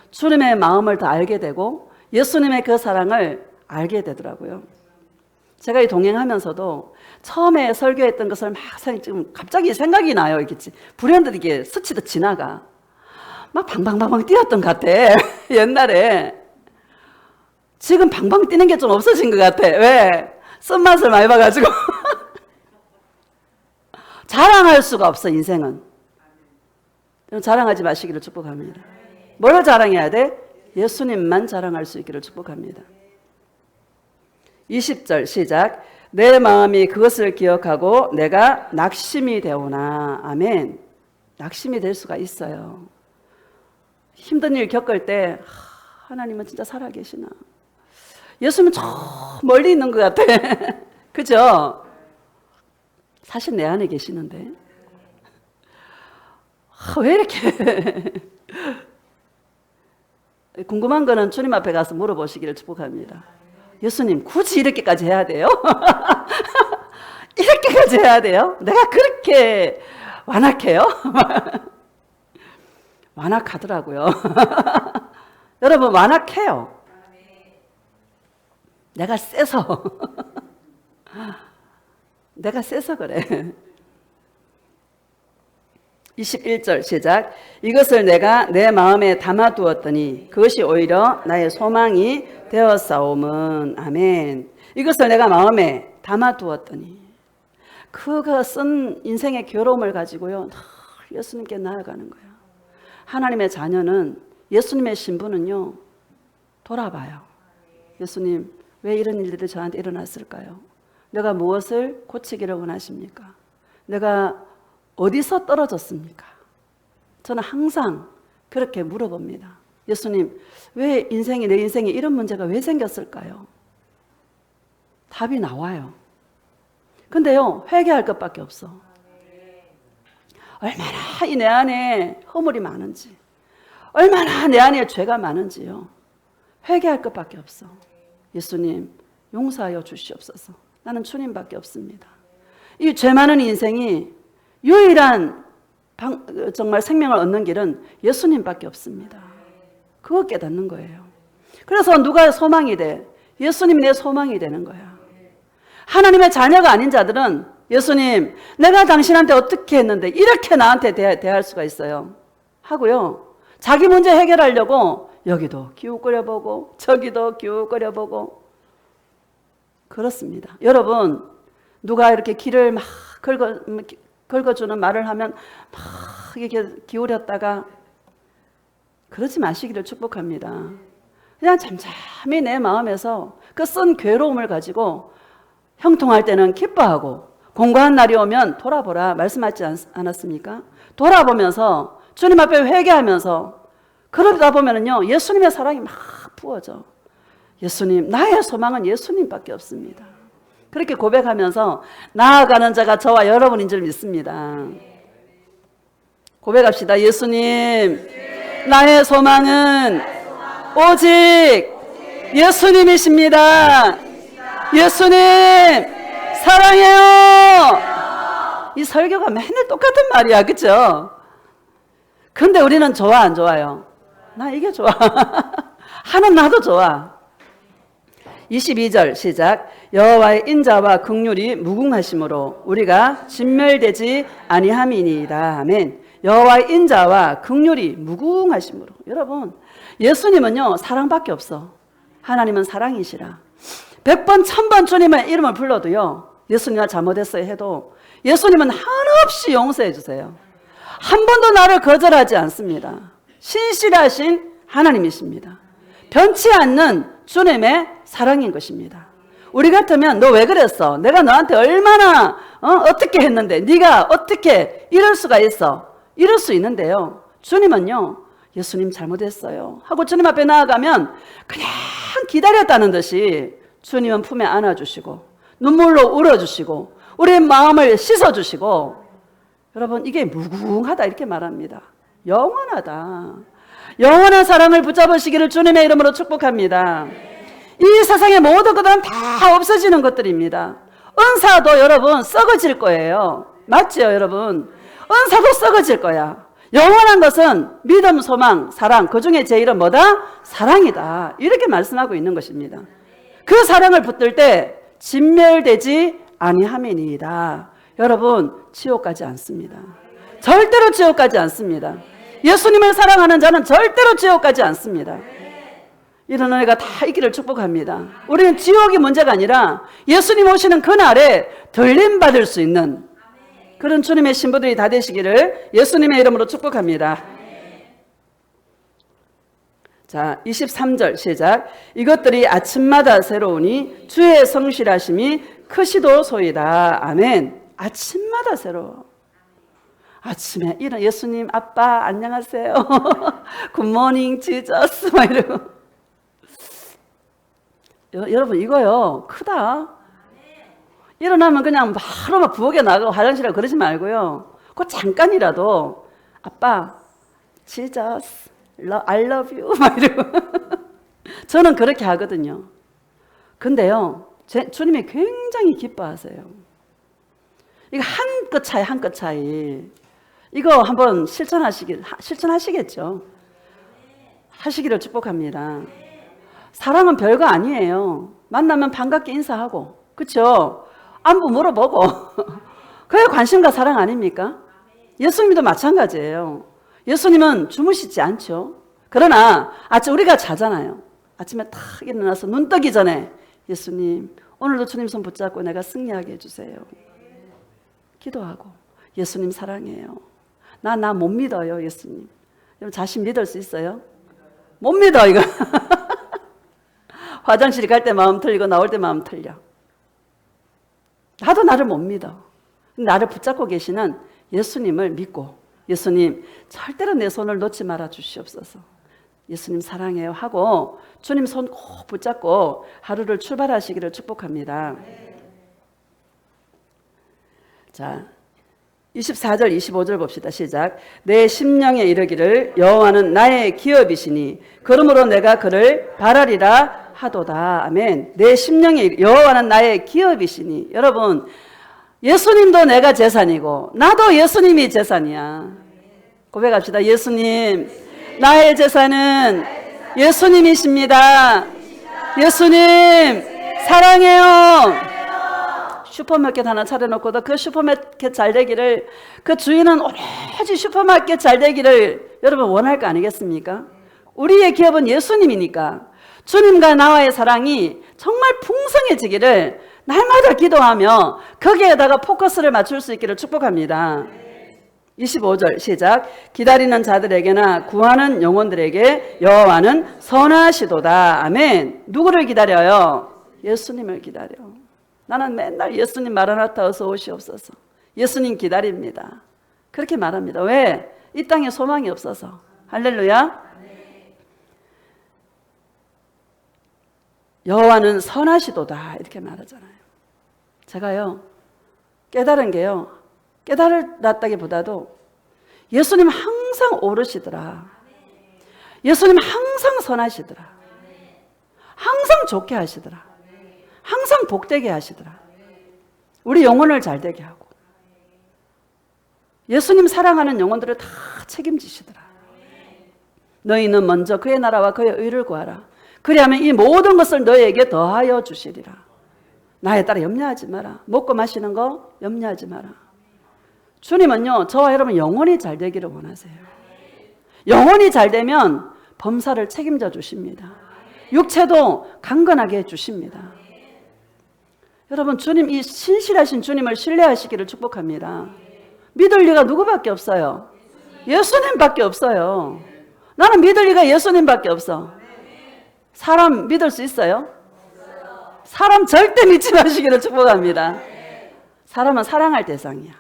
주님의 마음을 더 알게 되고 예수님의 그 사랑을 알게 되더라고요. 제가 이 동행하면서도 처음에 설교했던 것을 막 지금 갑자기 생각이 나요. 이렇게 불현듯 이게 스치듯 지나가. 막 방방방방 뛰었던 것 같아. 옛날에. 지금 방방 뛰는 게 좀 없어진 것 같아. 왜? 쓴맛을 많이 봐가지고. 자랑할 수가 없어 인생은. 자랑하지 마시기를 축복합니다. 뭘 자랑해야 돼? 예수님만 자랑할 수 있기를 축복합니다. 20절 시작. 내 마음이 그것을 기억하고 내가 낙심이 되오나. 아멘. 낙심이 될 수가 있어요. 힘든 일 겪을 때 하나님은 진짜 살아계시나. 예수님은 저 멀리 있는 것 같아. 그죠? 사실 내 안에 계시는데 왜 이렇게 궁금한 거는 주님 앞에 가서 물어보시기를 축복합니다. 예수님 굳이 이렇게까지 해야 돼요? 이렇게까지 해야 돼요? 내가 그렇게 완악해요? 완악하더라고요. 여러분 완악해요. 내가 세서 내가 세서 그래. 21절 시작. 이것을 내가 내 마음에 담아두었더니 그것이 오히려 나의 소망이 되었사오면. 아멘. 이것을 내가 마음에 담아두었더니, 그가 쓴 인생의 괴로움을 가지고요 늘 예수님께 나아가는 거예요. 하나님의 자녀는, 예수님의 신분은요 돌아봐요. 예수님, 왜 이런 일들이 저한테 일어났을까요? 내가 무엇을 고치기를 원하십니까? 내가 어디서 떨어졌습니까? 저는 항상 그렇게 물어봅니다. 예수님, 왜 내 인생에 이런 문제가 왜 생겼을까요? 답이 나와요. 근데요, 회개할 것밖에 없어. 얼마나 내 안에 허물이 많은지, 얼마나 내 안에 죄가 많은지요. 회개할 것밖에 없어. 예수님, 용서하여 주시옵소서. 나는 주님밖에 없습니다. 이 죄 많은 인생이 유일한 정말 생명을 얻는 길은 예수님밖에 없습니다. 그거 깨닫는 거예요. 그래서 누가 소망이 돼? 예수님이 내 소망이 되는 거야. 하나님의 자녀가 아닌 자들은, 예수님, 내가 당신한테 어떻게 했는데 이렇게 나한테 대할 수가 있어요? 하고요, 자기 문제 해결하려고 여기도 기웃거려보고 저기도 기웃거려보고 그렇습니다. 여러분, 누가 이렇게 길을 막 긁어주는 말을 하면 막 이렇게 기울였다가 그러지 마시기를 축복합니다. 그냥 잠잠히 내 마음에서 그 쓴 괴로움을 가지고 형통할 때는 기뻐하고, 공고한 날이 오면 돌아보라 말씀하지 않았습니까? 돌아보면서 주님 앞에 회개하면서 그러다 보면은요 예수님의 사랑이 막 부어져. 예수님, 나의 소망은 예수님밖에 없습니다. 그렇게 고백하면서 나아가는 자가 저와 여러분인 줄 믿습니다. 고백합시다. 예수님, 나의 소망은 오직 예수님이십니다. 예수님, 사랑해요. 이 설교가 맨날 똑같은 말이야, 그렇죠? 근데 우리는 좋아, 안 좋아요? 나 이게 좋아. 하는 나도 좋아. 22절 시작. 여호와의 인자와 긍휼이 무궁하심으로 우리가 진멸되지 아니함이니이다. 아멘. 여호와의 인자와 긍휼이 무궁하심으로. 여러분, 예수님은요 사랑밖에 없어. 하나님은 사랑이시라. 100번 1000번 주님의 이름을 불러도요, 예수님아 잘못했어요 해도 예수님은 한없이 용서해 주세요. 한 번도 나를 거절하지 않습니다. 신실하신 하나님이십니다. 변치 않는 주님의 사랑인 것입니다. 우리 같으면 너 왜 그랬어? 내가 너한테 얼마나 어떻게 했는데 네가 어떻게 이럴 수가 있어? 이럴 수 있는데요, 주님은요, 예수님 잘못했어요 하고 주님 앞에 나아가면 그냥 기다렸다는 듯이 주님은 품에 안아주시고 눈물로 울어주시고 우리의 마음을 씻어주시고, 여러분, 이게 무궁하다 이렇게 말합니다. 영원하다. 영원한 사랑을 붙잡으시기를 주님의 이름으로 축복합니다. 이 세상의 모든 것들은 다 없어지는 것들입니다. 은사도 여러분 썩어질 거예요. 맞죠, 여러분? 은사도 썩어질 거야. 영원한 것은 믿음, 소망, 사랑, 그 중에 제일은 뭐다? 사랑이다. 이렇게 말씀하고 있는 것입니다. 그 사랑을 붙들 때 진멸되지 아니함이니이다. 여러분, 지옥 가지 않습니다. 절대로 지옥 가지 않습니다. 예수님을 사랑하는 자는 절대로 지옥 가지 않습니다. 이런 은혜가 다 있기를 축복합니다. 우리는 지옥이 문제가 아니라 예수님 오시는 그날에 들림받을 수 있는 그런 주님의 신부들이 다 되시기를 예수님의 이름으로 축복합니다. 자, 23절 시작. 이것들이 아침마다 새로우니 주의 성실하심이 크시도소이다. 아멘. 아침마다 새로워. 아침에 일어나 예수님, 아빠 안녕하세요. 굿모닝 지저스 막 이러고. 여러분, 이거요 크다. 일어나면 그냥 바로 막 부엌에 나가고 화장실에 그러지 말고요, 그 잠깐이라도 아빠 지저스 I love you 막 이러고. 저는 그렇게 하거든요. 근데요, 주님이 굉장히 기뻐하세요. 이거 한 끗 차이 한 끗 차이. 이거 한번 실천하시겠죠? 하시기를 축복합니다. 사랑은 별거 아니에요. 만나면 반갑게 인사하고, 그렇죠? 안부 물어보고. 그게 관심과 사랑 아닙니까? 예수님도 마찬가지예요. 예수님은 주무시지 않죠. 그러나 아침 우리가 자잖아요. 아침에 탁 일어나서 눈 뜨기 전에 예수님 오늘도 주님 손 붙잡고 내가 승리하게 해주세요. 기도하고 예수님 사랑해요. 나 못 믿어요 예수님. 여러분 자신 믿을 수 있어요? 못 믿어 이거. 화장실 갈 때 마음 틀리고 나올 때 마음 틀려. 나도 나를 못 믿어. 나를 붙잡고 계시는 예수님을 믿고 예수님 절대로 내 손을 놓지 말아 주시옵소서. 예수님 사랑해요 하고 주님 손 꼭 붙잡고 하루를 출발하시기를 축복합니다. 자, 24절 25절 봅시다. 시작. 내 심령에 이르기를 여호와는 나의 기업이시니 그러므로 내가 그를 바라리라 하도다. 아멘. 내 심령에 여호와는 나의 기업이시니. 여러분 예수님도 내가 재산이고 나도 예수님이 재산이야. 고백합시다. 예수님 나의 재산은 예수님이십니다. 예수님 사랑해요. 슈퍼마켓 하나 차려놓고도 그 슈퍼마켓 잘 되기를, 그 주인은 오로지 슈퍼마켓 잘 되기를 여러분 원할 거 아니겠습니까? 우리의 기업은 예수님이니까 주님과 나와의 사랑이 정말 풍성해지기를 날마다 기도하며 거기에다가 포커스를 맞출 수 있기를 축복합니다. 25절 시작. 기다리는 자들에게나 구하는 영혼들에게 여호와는 선하시도다. 아멘. 누구를 기다려요? 예수님을 기다려. 나는 맨날 예수님 마라나타 어서 오시옵소서. 예수님 기다립니다. 그렇게 말합니다. 왜? 이 땅에 소망이 없어서. 할렐루야. 여호와는 선하시도다 이렇게 말하잖아요. 제가요 깨달은 게요, 깨달았다기보다도 예수님 항상 오르시더라. 예수님 항상 선하시더라. 항상 좋게 하시더라. 항상 복되게 하시더라. 우리 영혼을 잘되게 하고 예수님 사랑하는 영혼들을 다 책임지시더라. 너희는 먼저 그의 나라와 그의 의를 구하라. 그리하면 이 모든 것을 너희에게 더하여 주시리라. 나에 따라 염려하지 마라. 먹고 마시는 거 염려하지 마라. 주님은요 저와 여러분 영혼이 잘 되기를 원하세요. 영혼이 잘 되면 범사를 책임져 주십니다. 육체도 강건하게 해주십니다. 여러분 주님, 이 신실하신 주님을 신뢰하시기를 축복합니다. 믿을 리가 누구밖에 없어요? 예수님밖에 없어요. 나는 믿을 리가 예수님밖에 없어. 사람 믿을 수 있어요? 사람 절대 믿지 마시기를 축복합니다. 사람은 사랑할 대상이야.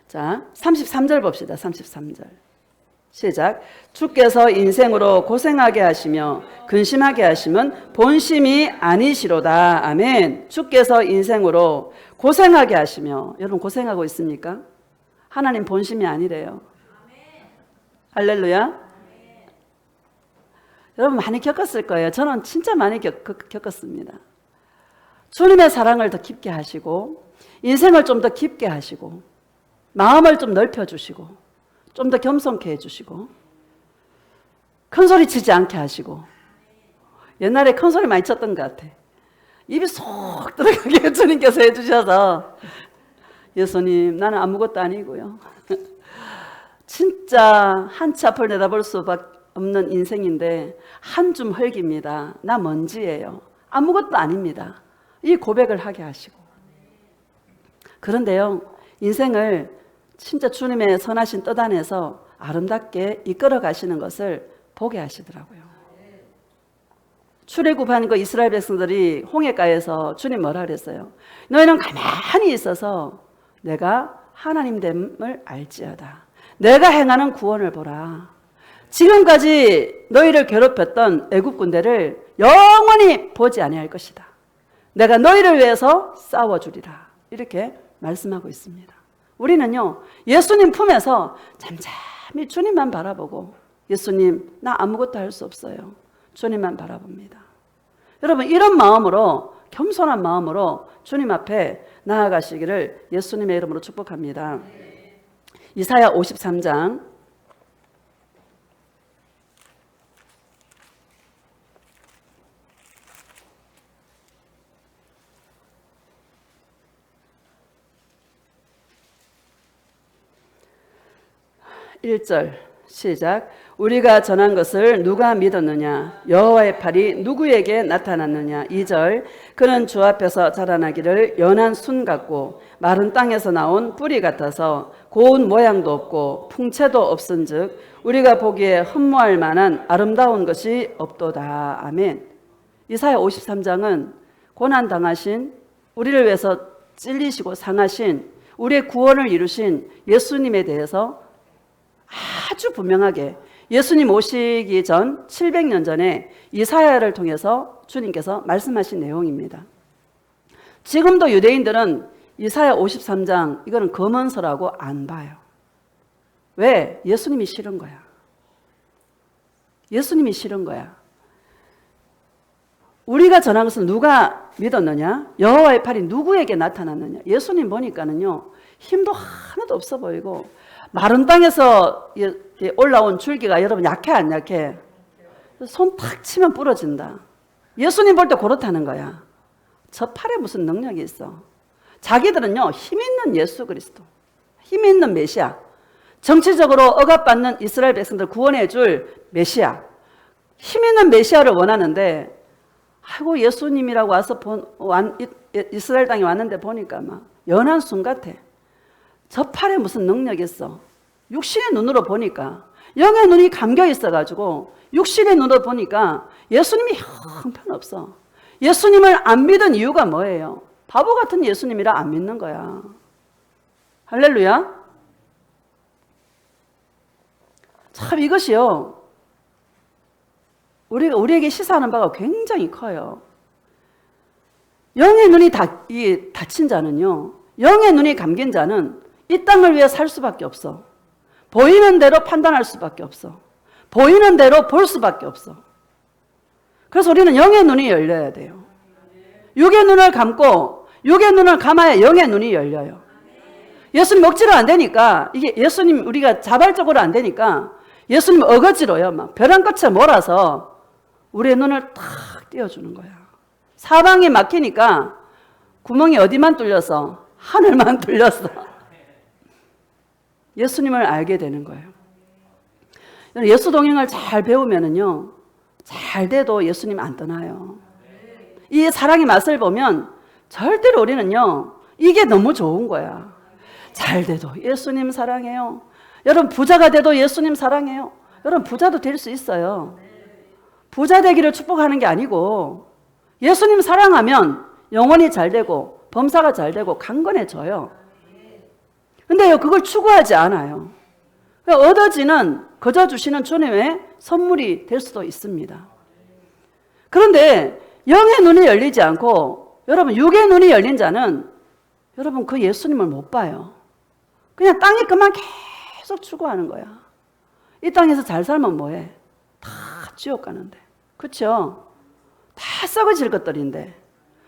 자, 33절 봅시다. 33절 시작. 주께서 인생으로 고생하게 하시며 근심하게 하심은 본심이 아니시로다. 아멘. 주께서 인생으로 고생하게 하시며, 여러분 고생하고 있습니까? 하나님 본심이 아니래요. 할렐루야. 여러분 많이 겪었을 거예요. 저는 진짜 많이 겪었습니다. 주님의 사랑을 더 깊게 하시고 인생을 좀 더 깊게 하시고 마음을 좀 넓혀주시고 좀 더 겸손케 해주시고 큰 소리 치지 않게 하시고, 옛날에 큰 소리 많이 쳤던 것 같아. 입이 쏙 들어가게 주님께서 해주셔서 예수님 나는 아무것도 아니고요. 진짜 한치 앞을 내다볼 수밖에 없는 인생인데 한 줌 흙입니다. 나 먼지예요. 아무것도 아닙니다. 이 고백을 하게 하시고. 그런데요 인생을 진짜 주님의 선하신 뜻 안에서 아름답게 이끌어 가시는 것을 보게 하시더라고요. 출애굽한 그 이스라엘 백성들이 홍해가에서 주님 뭐라 그랬어요? 너희는 가만히 있어서 내가 하나님 됨을 알지어다. 내가 행하는 구원을 보라. 지금까지 너희를 괴롭혔던 애굽 군대를 영원히 보지 아니할 것이다. 내가 너희를 위해서 싸워주리라. 이렇게 말씀하고 있습니다. 우리는요 예수님 품에서 잠잠히 주님만 바라보고, 예수님 나 아무것도 할 수 없어요. 주님만 바라봅니다. 여러분 이런 마음으로, 겸손한 마음으로 주님 앞에 나아가시기를 예수님의 이름으로 축복합니다. 이사야 53장 1절 시작. 우리가 전한 것을 누가 믿었느냐? 여호와의 팔이 누구에게 나타났느냐? 2절 그는 주 앞에서 자라나기를 연한 순 같고 마른 땅에서 나온 뿌리 같아서 고운 모양도 없고 풍채도 없은즉 우리가 보기에 흠모할 만한 아름다운 것이 없도다. 아멘. 이사야 53장은 고난당하신, 우리를 위해서 찔리시고 상하신, 우리의 구원을 이루신 예수님에 대해서 아주 분명하게 예수님 오시기 전 700년 전에 이사야를 통해서 주님께서 말씀하신 내용입니다. 지금도 유대인들은 이사야 53장 이거는 검언서라고 안 봐요. 왜? 예수님이 싫은 거야. 예수님이 싫은 거야. 우리가 전한 것은 누가 믿었느냐? 여호와의 팔이 누구에게 나타났느냐? 예수님 보니까는요, 힘도 하나도 없어 보이고 마른 땅에서 올라온 줄기가 여러분 약해 안 약해? 손 탁 치면 부러진다. 예수님 볼 때 그렇다는 거야. 저 팔에 무슨 능력이 있어? 자기들은요, 힘 있는 예수 그리스도, 힘 있는 메시아, 정치적으로 억압받는 이스라엘 백성들 구원해 줄 메시아, 힘 있는 메시아를 원하는데, 아이고 예수님이라고 와서 이스라엘 땅에 왔는데 보니까 막 연한 순 같아. 저 팔에 무슨 능력이 있어? 육신의 눈으로 보니까, 영의 눈이 감겨 있어가지고 육신의 눈으로 보니까 예수님이 형편없어. 예수님을 안 믿은 이유가 뭐예요? 바보 같은 예수님이라 안 믿는 거야. 할렐루야. 참 이것이요, 우리에게 시사하는 바가 굉장히 커요. 영의 눈이 닫힌 자는요, 영의 눈이 감긴 자는 이 땅을 위해 살 수밖에 없어. 보이는 대로 판단할 수밖에 없어. 보이는 대로 볼 수밖에 없어. 그래서 우리는 영의 눈이 열려야 돼요. 육의 눈을 감고 육의 눈을 감아야 영의 눈이 열려요. 예수님 억지로 안 되니까, 이게 예수님 우리가 자발적으로 안 되니까 예수님 어거지로요, 막 벼랑 끝에 몰아서 우리의 눈을 탁 띄워주는 거야. 사방이 막히니까 구멍이 어디만 뚫렸어? 하늘만 뚫렸어. 예수님을 알게 되는 거예요. 예수 동행을 잘 배우면은요, 잘 돼도 예수님 안 떠나요. 이 사랑의 맛을 보면 절대로 우리는요, 이게 너무 좋은 거야. 잘 돼도 예수님 사랑해요. 여러분 부자가 돼도 예수님 사랑해요. 여러분 부자도 될 수 있어요. 부자 되기를 축복하는 게 아니고 예수님 사랑하면 영혼이 잘 되고 범사가 잘 되고 강건해져요. 근데요, 그걸 추구하지 않아요. 얻어지는, 거저 주시는 주님의 선물이 될 수도 있습니다. 그런데 영의 눈이 열리지 않고 여러분 육의 눈이 열린 자는 여러분 그 예수님을 못 봐요. 그냥 땅에 그만 계속 추구하는 거야. 이 땅에서 잘 살면 뭐해? 다 지옥 가는데. 그렇죠? 다 썩어질 것들인데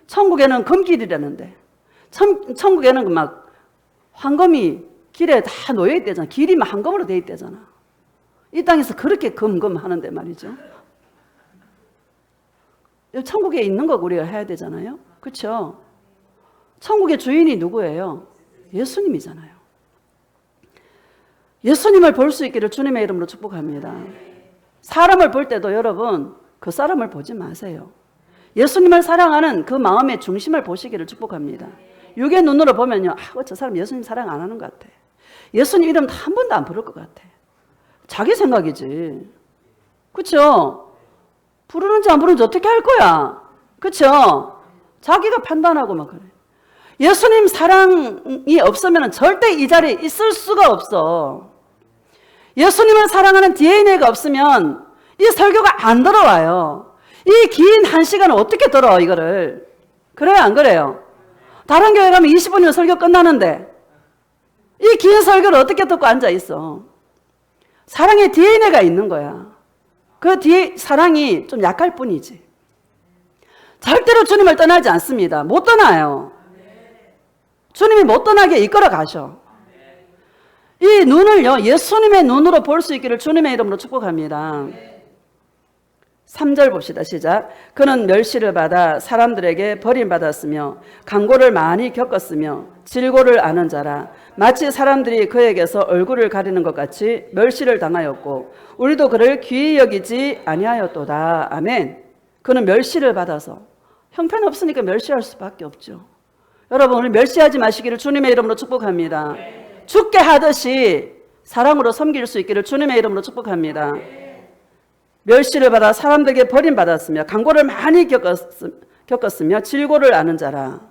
천국에는 금길이라는데, 천국에는 막 황금이 길에 다 놓여 있대잖아. 길이 막 황금으로 돼 있대잖아. 이 땅에서 그렇게 금하는데 말이죠. 천국에 있는 거 우리가 해야 되잖아요. 그렇죠? 천국의 주인이 누구예요? 예수님이잖아요. 예수님을 볼 수 있기를 주님의 이름으로 축복합니다. 사람을 볼 때도 여러분 그 사람을 보지 마세요. 예수님을 사랑하는 그 마음의 중심을 보시기를 축복합니다. 육의 눈으로 보면요, 저 사람 예수님 사랑 안 하는 것 같아. 예수님 이름 한 번도 안 부를 것 같아. 자기 생각이지. 그렇죠? 부르는지 안 부르는지 어떻게 할 거야? 그렇죠? 자기가 판단하고 막 그래. 예수님 사랑이 없으면 절대 이 자리에 있을 수가 없어. 예수님을 사랑하는 DNA가 없으면 이 설교가 안 들어와요. 이 긴 한 시간을 어떻게 들어 이거를. 그래요 안 그래요? 다른 교회 가면 20분이면 설교 끝나는데 이 긴 설교를 어떻게 듣고 앉아있어? 사랑의 DNA가 있는 거야. 그 사랑이 좀 약할 뿐이지. 절대로 주님을 떠나지 않습니다. 못 떠나요. 주님이 못 떠나게 이끌어 가셔. 이 눈을요, 예수님의 눈으로 볼 수 있기를 주님의 이름으로 축복합니다. 3절 봅시다. 시작. 그는 멸시를 받아 사람들에게 버림받았으며 강고를 많이 겪었으며 질고를 아는 자라. 마치 사람들이 그에게서 얼굴을 가리는 것 같이 멸시를 당하였고 우리도 그를 귀히 여기지 아니하였도다. 아멘. 그는 멸시를 받아서 형편없으니까 멸시할 수밖에 없죠. 여러분, 우리 멸시하지 마시기를 주님의 이름으로 축복합니다. 죽게 하듯이 사랑으로 섬길 수 있기를 주님의 이름으로 축복합니다. 멸시를 받아 사람들에게 버림받았으며 강고를 많이 겪었으며 질고를 아는 자라.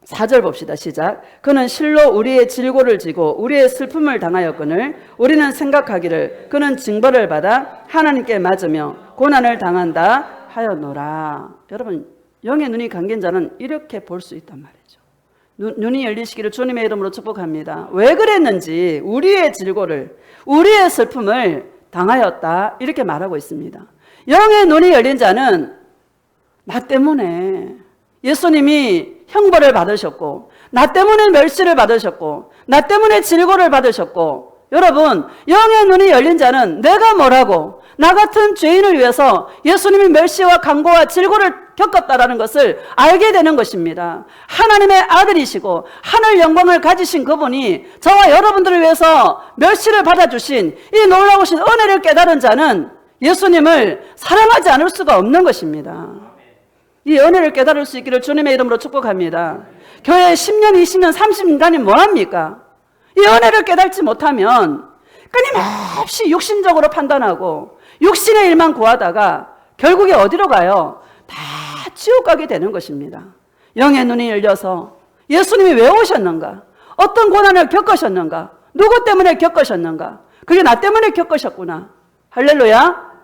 4절 봅시다. 시작. 그는 실로 우리의 질고를 지고 우리의 슬픔을 당하였거늘 우리는 생각하기를 그는 징벌을 받아 하나님께 맞으며 고난을 당한다 하였노라. 여러분, 영의 눈이 감긴 자는 이렇게 볼 수 있단 말이죠. 눈이 열리시기를 주님의 이름으로 축복합니다. 왜 그랬는지 우리의 질고를, 우리의 슬픔을 당하였다 이렇게 말하고 있습니다. 영의 눈이 열린 자는 나 때문에 예수님이 형벌을 받으셨고 나 때문에 멸시를 받으셨고 나 때문에 질고를 받으셨고, 여러분, 영의 눈이 열린 자는 내가 뭐라고 나 같은 죄인을 위해서 예수님이 멸시와 강고와 질고를 겪었다라는 것을 알게 되는 것입니다. 하나님의 아들이시고 하늘 영광을 가지신 그분이 저와 여러분들을 위해서 멸시를 받아주신 이 놀라우신 은혜를 깨달은 자는 예수님을 사랑하지 않을 수가 없는 것입니다. 이 은혜를 깨달을 수 있기를 주님의 이름으로 축복합니다. 교회 10년, 20년, 30년간이 뭐합니까? 이 은혜를 깨달지 못하면 끊임없이 육신적으로 판단하고 육신의 일만 구하다가 결국에 어디로 가요? 다 지옥 가게 되는 것입니다. 영의 눈이 열려서 예수님이 왜 오셨는가? 어떤 고난을 겪으셨는가? 누구 때문에 겪으셨는가? 그게 나 때문에 겪으셨구나. 할렐루야.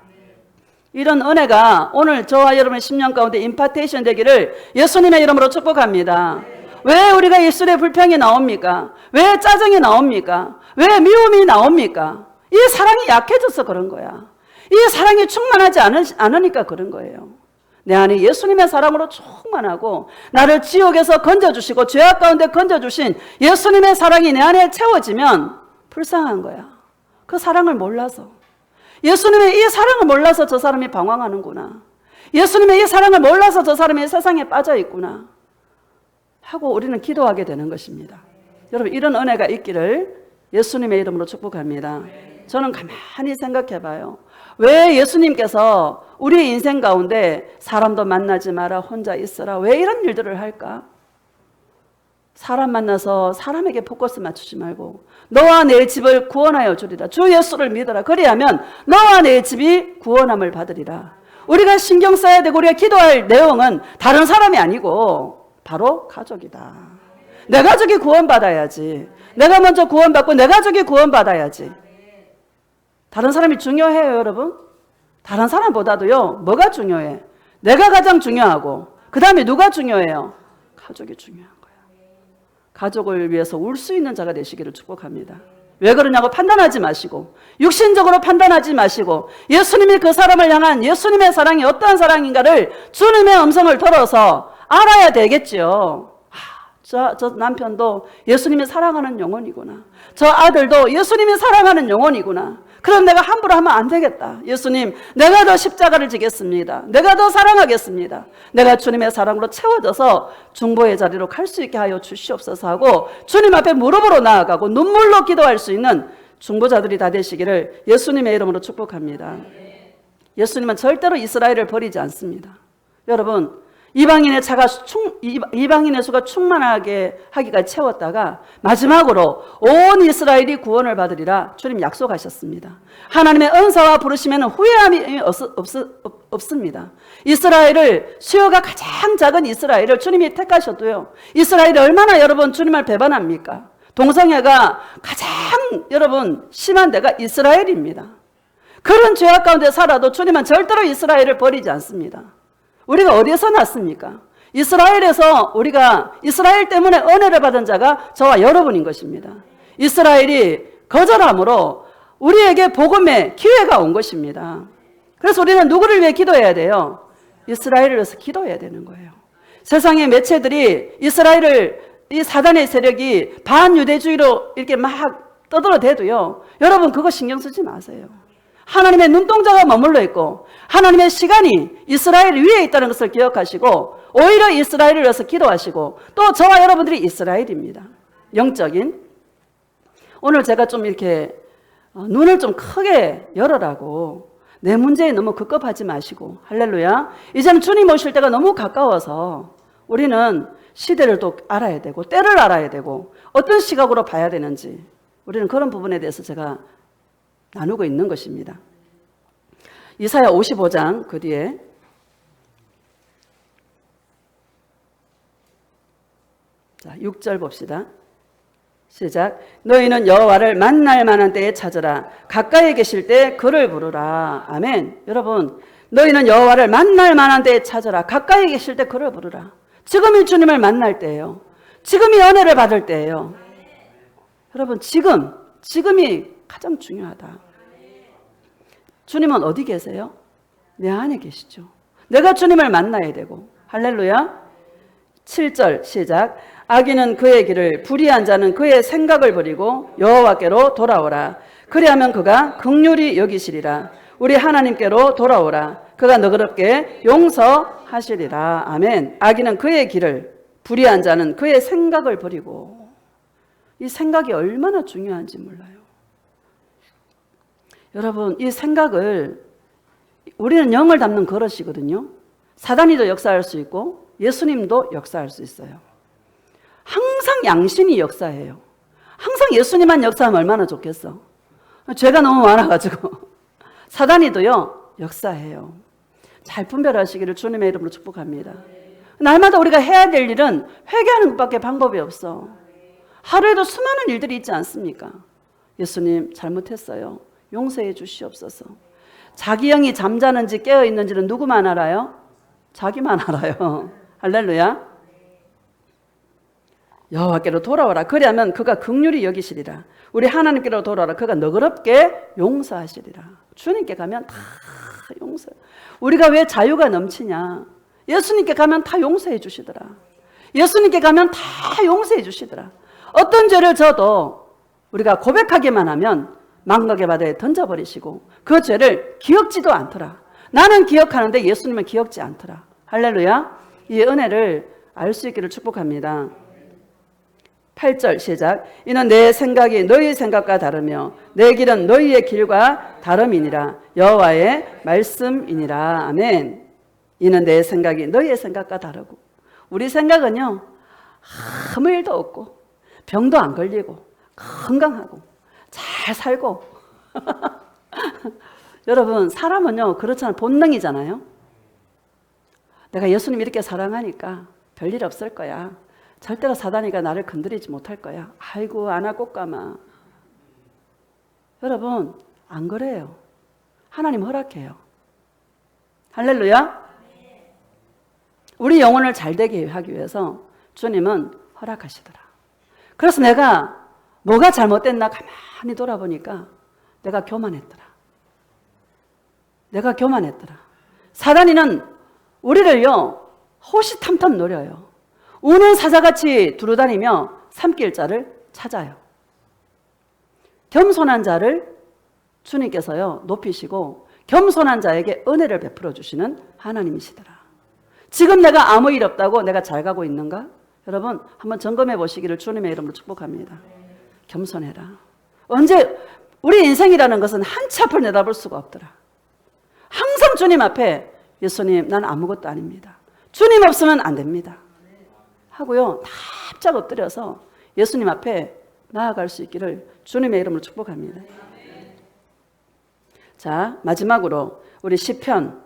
이런 은혜가 오늘 저와 여러분의 10년 가운데 임파테이션 되기를 예수님의 이름으로 축복합니다. 왜 우리가 입술에 불평이 나옵니까? 왜 짜증이 나옵니까? 왜 미움이 나옵니까? 이 사랑이 약해져서 그런 거야. 이 사랑이 충만하지 않으니까 그런 거예요. 내 안에 예수님의 사랑으로 충만하고 나를 지옥에서 건져주시고 죄악 가운데 건져주신 예수님의 사랑이 내 안에 채워지면 불쌍한 거야. 그 사랑을 몰라서, 예수님의 이 사랑을 몰라서 저 사람이 방황하는구나, 예수님의 이 사랑을 몰라서 저 사람이 세상에 빠져 있구나 하고 우리는 기도하게 되는 것입니다. 여러분, 이런 은혜가 있기를 예수님의 이름으로 축복합니다. 저는 가만히 생각해 봐요. 왜 예수님께서 우리 인생 가운데 사람도 만나지 마라, 혼자 있어라, 왜 이런 일들을 할까? 사람 만나서 사람에게 포커스 맞추지 말고 너와 내 집을 구원하여 주리라. 주 예수를 믿어라. 그리하면 너와 내 집이 구원함을 받으리라. 우리가 신경 써야 되고 우리가 기도할 내용은 다른 사람이 아니고 바로 가족이다. 내 가족이 구원받아야지. 내가 먼저 구원받고 내 가족이 구원받아야지. 다른 사람이 중요해요, 여러분? 다른 사람보다도요, 뭐가 중요해? 내가 가장 중요하고 그 다음에 누가 중요해요? 가족이 중요한 거야. 가족을 위해서 울 수 있는 자가 되시기를 축복합니다. 왜 그러냐고 판단하지 마시고, 육신적으로 판단하지 마시고, 예수님이 그 사람을 향한 예수님의 사랑이 어떠한 사랑인가를 주님의 음성을 들어서 알아야 되겠죠. 저 남편도 예수님이 사랑하는 영혼이구나. 저 아들도 예수님이 사랑하는 영혼이구나. 그럼 내가 함부로 하면 안 되겠다. 예수님, 내가 더 십자가를 지겠습니다. 내가 더 사랑하겠습니다. 내가 주님의 사랑으로 채워져서 중보의 자리로 갈 수 있게 하여 주시옵소서 하고 주님 앞에 무릎으로 나아가고 눈물로 기도할 수 있는 중보자들이 다 되시기를 예수님의 이름으로 축복합니다. 예수님은 절대로 이스라엘을 버리지 않습니다. 여러분, 이방인의 수가 충만하게 하기가 채웠다가 마지막으로 온 이스라엘이 구원을 받으리라 주님 약속하셨습니다. 하나님의 은사와 부르심에는 후회함이 없습니다. 이스라엘을, 수요가 가장 작은 이스라엘을 주님이 택하셔도요, 이스라엘이 얼마나 여러분 주님을 배반합니까? 동성애가 가장 여러분 심한 데가 이스라엘입니다. 그런 죄악 가운데 살아도 주님은 절대로 이스라엘을 버리지 않습니다. 우리가 어디에서 났습니까? 이스라엘에서 우리가 이스라엘 때문에 은혜를 받은 자가 저와 여러분인 것입니다. 이스라엘이 거절함으로 우리에게 복음의 기회가 온 것입니다. 그래서 우리는 누구를 위해 기도해야 돼요? 이스라엘을 위해서 기도해야 되는 거예요. 세상의 매체들이 이스라엘을, 이 사단의 세력이 반유대주의로 이렇게 막 떠들어대도요, 여러분 그거 신경 쓰지 마세요. 하나님의 눈동자가 머물러 있고 하나님의 시간이 이스라엘 위에 있다는 것을 기억하시고 오히려 이스라엘을 위해서 기도하시고 또 저와 여러분들이 이스라엘입니다. 영적인. 오늘 제가 좀 이렇게 눈을 좀 크게 열어라고 내 문제에 너무 급급하지 마시고 할렐루야. 이제는 주님 오실 때가 너무 가까워서 우리는 시대를 또 알아야 되고 때를 알아야 되고 어떤 시각으로 봐야 되는지 우리는 그런 부분에 대해서 제가 나누고 있는 것입니다. 이사야 55장 그 뒤에 자 6절 봅시다. 시작. 너희는 여호와를 만날 만한 때에 찾으라. 가까이 계실 때 그를 부르라. 아멘. 여러분, 너희는 여호와를 만날 만한 때에 찾으라. 가까이 계실 때 그를 부르라. 지금이 주님을 만날 때예요. 지금이 은혜를 받을 때예요. 여러분, 지금이 가장 중요하다. 주님은 어디 계세요? 내 안에 계시죠. 내가 주님을 만나야 되고. 할렐루야. 7절 시작. 악인은 그의 길을, 불의한 자는 그의 생각을 버리고 여호와께로 돌아오라. 그리하면 그가 긍휼히 여기시리라. 우리 하나님께로 돌아오라. 그가 너그럽게 용서하시리라. 아멘. 악인은 그의 길을, 불의한 자는 그의 생각을 버리고. 이 생각이 얼마나 중요한지 몰라요. 여러분, 이 생각을 우리는 영을 담는 그릇이거든요. 사단이도 역사할 수 있고 예수님도 역사할 수 있어요. 항상 양심이 역사해요. 항상 예수님만 역사하면 얼마나 좋겠어. 죄가 너무 많아가지고 사단이도요 역사해요. 잘 분별하시기를 주님의 이름으로 축복합니다. 날마다 우리가 해야 될 일은 회개하는 것밖에 방법이 없어. 하루에도 수많은 일들이 있지 않습니까? 예수님 잘못했어요. 용서해 주시옵소서. 자기 영이 잠자는지 깨어있는지는 누구만 알아요? 자기만 알아요. 할렐루야. 여호와께로 돌아오라. 그리하면 그가 긍휼히 여기시리라. 우리 하나님께로 돌아오라. 그가 너그럽게 용서하시리라. 주님께 가면 다 용서. 우리가 왜 자유가 넘치냐? 예수님께 가면 다 용서해 주시더라. 예수님께 가면 다 용서해 주시더라. 어떤 죄를 져도 우리가 고백하기만 하면 망각의 바다에 던져버리시고 그 죄를 기억지도 않더라. 나는 기억하는데 예수님은 기억지 않더라. 할렐루야. 이 은혜를 알 수 있기를 축복합니다. 8절 시작. 이는 내 생각이 너희 생각과 다르며 내 길은 너희의 길과 다름이니라. 여호와의 말씀이니라. 아멘. 이는 내 생각이 너희의 생각과 다르고. 우리 생각은요 아무 일도 없고 병도 안 걸리고 건강하고 잘 살고 여러분 사람은요 그렇잖아요. 본능이잖아요. 내가 예수님 이렇게 사랑하니까 별일 없을 거야. 절대로 사단이가 나를 건드리지 못할 거야. 아이고 안아꽃가마. 여러분 안 그래요. 하나님 허락해요. 할렐루야. 우리 영혼을 잘되게 하기 위해서 주님은 허락하시더라. 그래서 내가 뭐가 잘못됐나 가만히 돌아보니까 내가 교만했더라. 내가 교만했더라. 사단이는 우리를요 호시탐탐 노려요. 우는 사자같이 두루다니며 삼킬 자를 찾아요. 겸손한 자를 주님께서요 높이시고 겸손한 자에게 은혜를 베풀어 주시는 하나님이시더라. 지금 내가 아무 일 없다고 내가 잘 가고 있는가? 여러분 한번 점검해 보시기를 주님의 이름으로 축복합니다. 겸손해라. 언제 우리 인생이라는 것은 한 치 앞을 내다볼 수가 없더라. 항상 주님 앞에 예수님 난 아무것도 아닙니다. 주님 없으면 안 됩니다. 하고요 납작 엎드려서 예수님 앞에 나아갈 수 있기를 주님의 이름으로 축복합니다. 자 마지막으로 우리 시편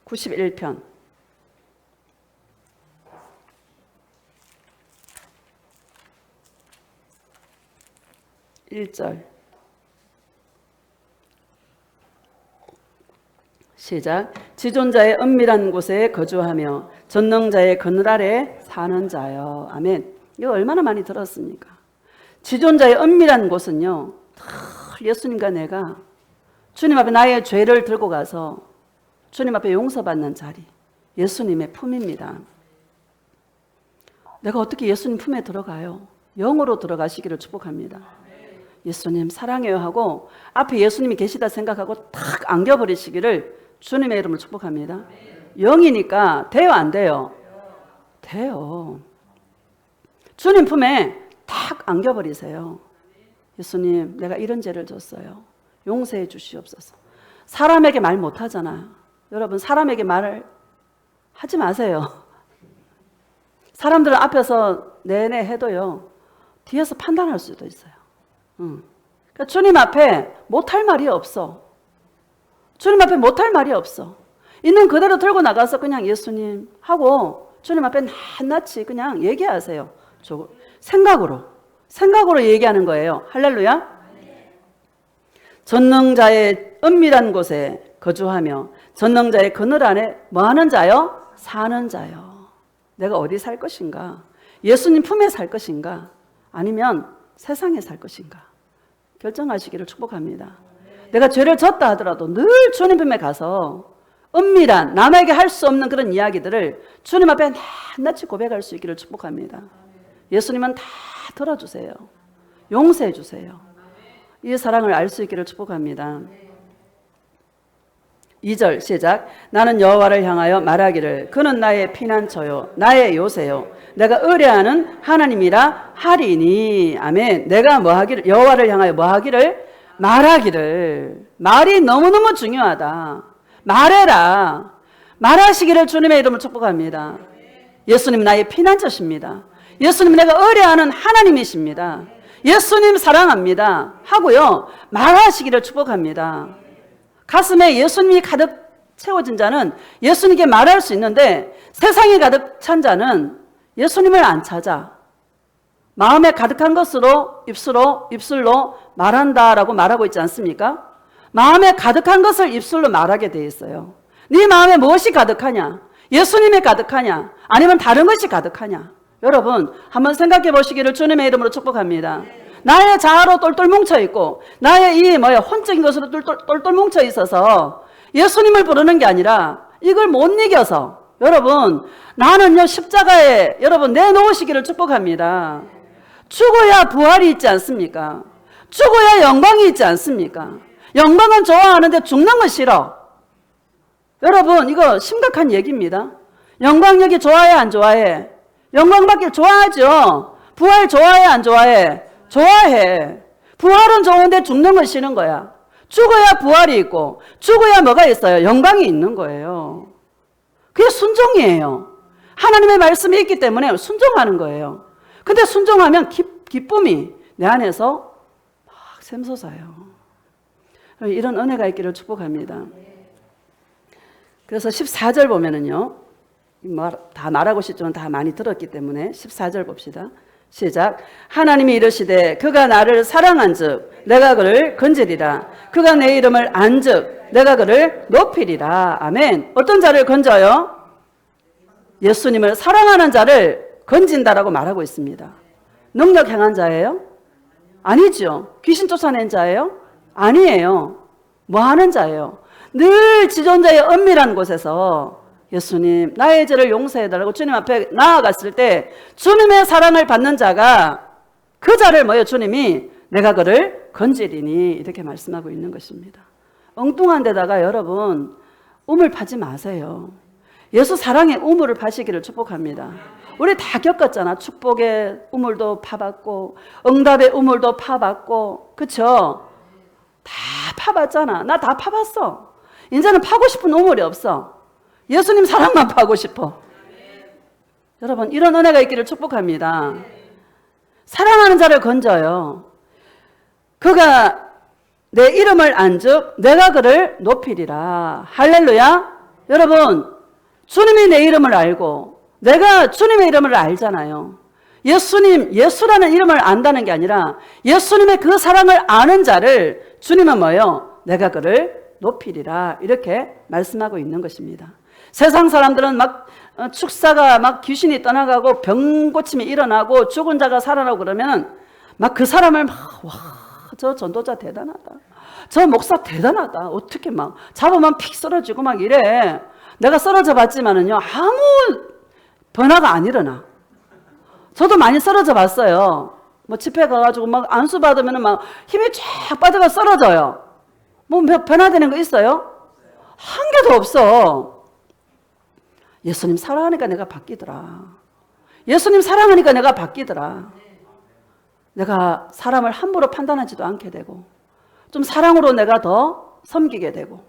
91편 1절 시작. 지존자의 은밀한 곳에 거주하며 전능자의 그늘 아래 사는 자여. 아멘. 이거 얼마나 많이 들었습니까? 지존자의 은밀한 곳은요 예수님과 내가 주님 앞에 나의 죄를 들고 가서 주님 앞에 용서받는 자리, 예수님의 품입니다. 내가 어떻게 예수님 품에 들어가요? 영으로 들어가시기를 축복합니다. 예수님 사랑해요 하고 앞에 예수님이 계시다 생각하고 탁 안겨버리시기를 주님의 이름으로 축복합니다. 영이니까 돼요, 안 돼요? 돼요. 주님 품에 탁 안겨버리세요. 예수님, 내가 이런 죄를 졌어요. 용서해 주시옵소서. 사람에게 말 못하잖아요. 여러분, 사람에게 말을 하지 마세요. 사람들은 앞에서 내내 해도요, 뒤에서 판단할 수도 있어요. 그러니까 주님 앞에 못할 말이 없어. 주님 앞에 못할 말이 없어. 있는 그대로 들고 나가서 그냥 예수님 하고 주님 앞에 낱낱이 그냥 얘기하세요. 생각으로 얘기하는 거예요. 할렐루야. 전능자의 은밀한 곳에 거주하며 전능자의 그늘 안에 뭐 하는 자요? 사는 자요. 내가 어디 살 것인가? 예수님 품에 살 것인가? 아니면 세상에 살 것인가? 결정하시기를 축복합니다. 내가 죄를 졌다 하더라도 늘 주님 품에 가서 은밀한 남에게 할 수 없는 그런 이야기들을 주님 앞에 낱낱이 고백할 수 있기를 축복합니다. 예수님은 다 들어주세요. 용서해 주세요. 이 사랑을 알 수 있기를 축복합니다. 2절 시작. 나는 여호와를 향하여 말하기를 그는 나의 피난처요 나의 요새요 내가 의뢰하는 하나님이라 하리니. 아멘. 내가 뭐 하기를, 여호와를 향하여 뭐 하기를? 말하기를. 말이 너무너무 중요하다. 말해라. 말하시기를 주님의 이름으로 축복합니다. 예수님 나의 피난처십니다. 예수님 내가 의뢰하는 하나님이십니다. 예수님 사랑합니다 하고요, 말하시기를 축복합니다. 가슴에 예수님이 가득 채워진 자는 예수님께 말할 수 있는데 세상에 가득 찬 자는 예수님을 안 찾아. 마음에 가득한 것으로 입술로 말한다라고 말하고 있지 않습니까? 마음에 가득한 것을 입술로 말하게 돼 있어요. 네 마음에 무엇이 가득하냐? 예수님이 가득하냐? 아니면 다른 것이 가득하냐? 여러분 한번 생각해 보시기를 주님의 이름으로 축복합니다. 나의 자아로 똘똘 뭉쳐 있고 나의 이 혼적인 것으로 똘똘 뭉쳐 있어서 예수님을 부르는 게 아니라 이걸 못 이겨서 여러분 나는요 십자가에 여러분 내놓으시기를 축복합니다. 죽어야 부활이 있지 않습니까? 죽어야 영광이 있지 않습니까? 영광은 좋아하는데 죽는 건 싫어. 여러분 이거 심각한 얘기입니다. 영광력이 좋아해 안 좋아해? 영광 받길 좋아하죠. 부활 좋아해 안 좋아해? 좋아해. 부활은 좋은데 죽는 건 싫은 거야. 죽어야 부활이 있고 죽어야 뭐가 있어요? 영광이 있는 거예요. 그게 순종이에요. 하나님의 말씀이 있기 때문에 순종하는 거예요. 근데 순종하면 기쁨이 내 안에서 막 샘솟아요. 이런 은혜가 있기를 축복합니다. 그래서 14절 보면은요, 다 말하고 싶지만 다 많이 들었기 때문에 14절 봅시다. 시작. 하나님이 이르시되 그가 나를 사랑한즉 내가 그를 건지리라. 그가 내 이름을 안즉 내가 그를 높이리라. 아멘. 어떤 자를 건져요? 예수님을 사랑하는 자를 건진다라고 말하고 있습니다. 능력 행한 자예요? 아니죠. 귀신 쫓아낸 자예요? 아니에요. 뭐 하는 자예요? 늘 지존자의 은밀한 곳에서 예수님 나의 죄를 용서해달라고 주님 앞에 나아갔을 때 주님의 사랑을 받는 자가 그 자를 주님이 내가 그를 건지리니 이렇게 말씀하고 있는 것입니다. 엉뚱한 데다가 여러분 우물 파지 마세요. 예수 사랑의 우물을 파시기를 축복합니다. 우리 다 겪었잖아. 축복의 우물도 파봤고 응답의 우물도 파봤고 그쵸? 다 파봤잖아. 나 다 파봤어. 이제는 파고 싶은 우물이 없어. 예수님 사랑만 파고 싶어. 여러분 이런 은혜가 있기를 축복합니다. 사랑하는 자를 건져요. 그가 내 이름을 안즉 내가 그를 높이리라. 할렐루야. 여러분 주님이 내 이름을 알고 내가 주님의 이름을 알잖아요. 예수라는 이름을 안다는 게 아니라 예수님의 그 사랑을 아는 자를 주님은 내가 그를 높이리라 이렇게 말씀하고 있는 것입니다. 세상 사람들은 막 축사가 막 귀신이 떠나가고 병 고침이 일어나고 죽은 자가 살아나고 그러면 막 그 사람을 와, 저 전도자 대단하다. 저 목사 대단하다. 어떻게 막 잡으면 픽 쓰러지고 막 이래. 내가 쓰러져 봤지만은요 아무 변화가 안 일어나. 저도 많이 쓰러져 봤어요. 뭐 집회 가가지고 막 안수 받으면 막 힘이 쫙 빠져가 쓰러져요. 뭐 변화되는 거 있어요? 한 개도 없어. 예수님 사랑하니까 내가 바뀌더라. 예수님 사랑하니까 내가 바뀌더라. 내가 사람을 함부로 판단하지도 않게 되고 좀 사랑으로 내가 더 섬기게 되고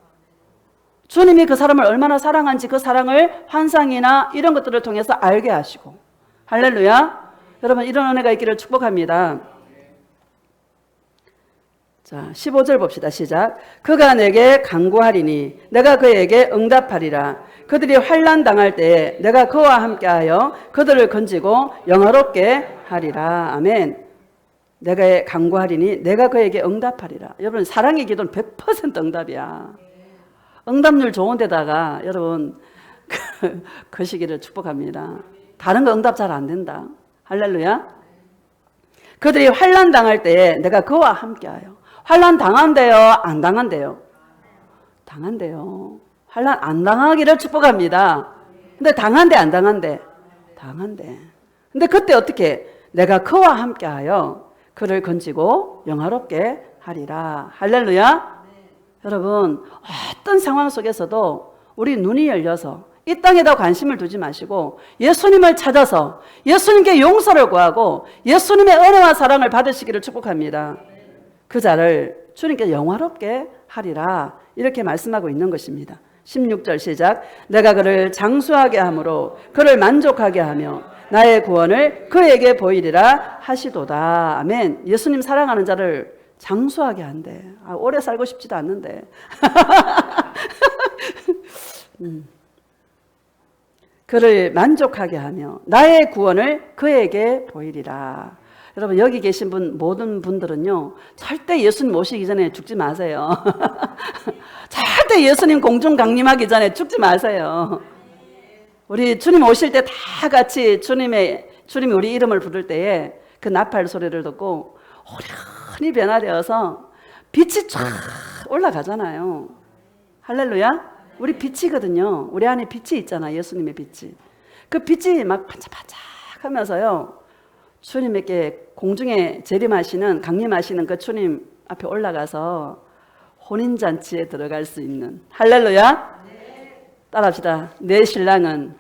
주님이 그 사람을 얼마나 사랑한지 그 사랑을 환상이나 이런 것들을 통해서 알게 하시고 할렐루야. 여러분 이런 은혜가 있기를 축복합니다. 자, 15절 봅시다. 시작. 그가 내게 간구하리니 내가 그에게 응답하리라. 그들이 환난 당할 때에 내가 그와 함께하여 그들을 건지고 영화롭게 하리라. 아멘. 내가 간구하리니 내가 그에게 응답하리라. 여러분 사랑의 기도는 100% 응답이야. 응답률 좋은 데다가 여러분 그 시기를 축복합니다. 다른 거 응답 잘 안 된다. 할렐루야. 그들이 환난 당할 때에 내가 그와 함께하여. 환난 당한대요? 안 당한대요? 당한대요. 환난 안 당하기를 축복합니다. 근데 당한대 안 당한대? 당한대. 근데 그때 어떻게? 내가 그와 함께하여 그를 건지고 영화롭게 하리라. 할렐루야. 여러분 어떤 상황 속에서도 우리 눈이 열려서 이 땅에다 관심을 두지 마시고 예수님을 찾아서 예수님께 용서를 구하고 예수님의 은혜와 사랑을 받으시기를 축복합니다. 그 자를 주님께 영화롭게 하리라 이렇게 말씀하고 있는 것입니다. 16절 시작. 내가 그를 장수하게 함으로 그를 만족하게 하며 나의 구원을 그에게 보이리라 하시도다. 아멘. 예수님 사랑하는 자를 장수하게 한대. 오래 살고 싶지도 않는데. 그를 만족하게 하며 나의 구원을 그에게 보이리라. 여러분 여기 계신 분 모든 분들은요 절대 예수님 오시기 전에 죽지 마세요. 절대 예수님 공중 강림하기 전에 죽지 마세요. 우리 주님 오실 때 다 같이 주님이 우리 이름을 부를 때에 그 나팔 소리를 듣고 호련히 변화되어서 빛이 쫙 올라가잖아요. 할렐루야. 우리 빛이거든요. 우리 안에 빛이 있잖아. 예수님의 빛이. 그 빛이 막 반짝반짝 하면서요 주님에게 공중에 재림하시는 강림하시는 그 주님 앞에 올라가서 혼인잔치에 들어갈 수 있는. 할렐루야. 따라합시다. 내 신랑은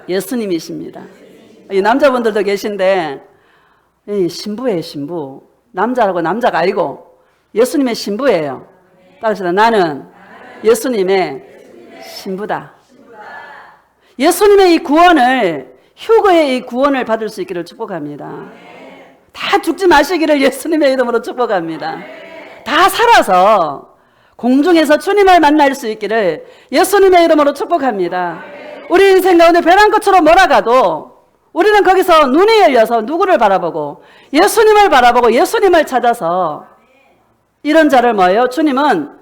예수님이십니다. 이 남자분들도 계신데 신부예요. 신부. 남자라고 남자가 아니고 예수님의 신부예요. 따라합시다. 나는 예수님의 신부다. 예수님의 이 구원을 휴거의 이 구원을 받을 수 있기를 축복합니다. 다 죽지 마시기를 예수님의 이름으로 축복합니다. 다 살아서 공중에서 주님을 만날 수 있기를 예수님의 이름으로 축복합니다. 우리 인생 가운데 벼랑 끝으로 몰아가도 우리는 거기서 눈이 열려서 누구를 바라보고 예수님을 바라보고 예수님을 찾아서 이런 자를 뭐예요? 주님은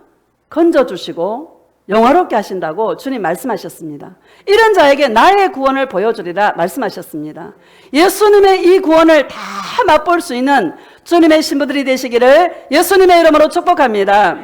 건져주시고 영화롭게 하신다고 주님 말씀하셨습니다. 이런 자에게 나의 구원을 보여주리라 말씀하셨습니다. 예수님의 이 구원을 다 맛볼 수 있는 주님의 신부들이 되시기를 예수님의 이름으로 축복합니다.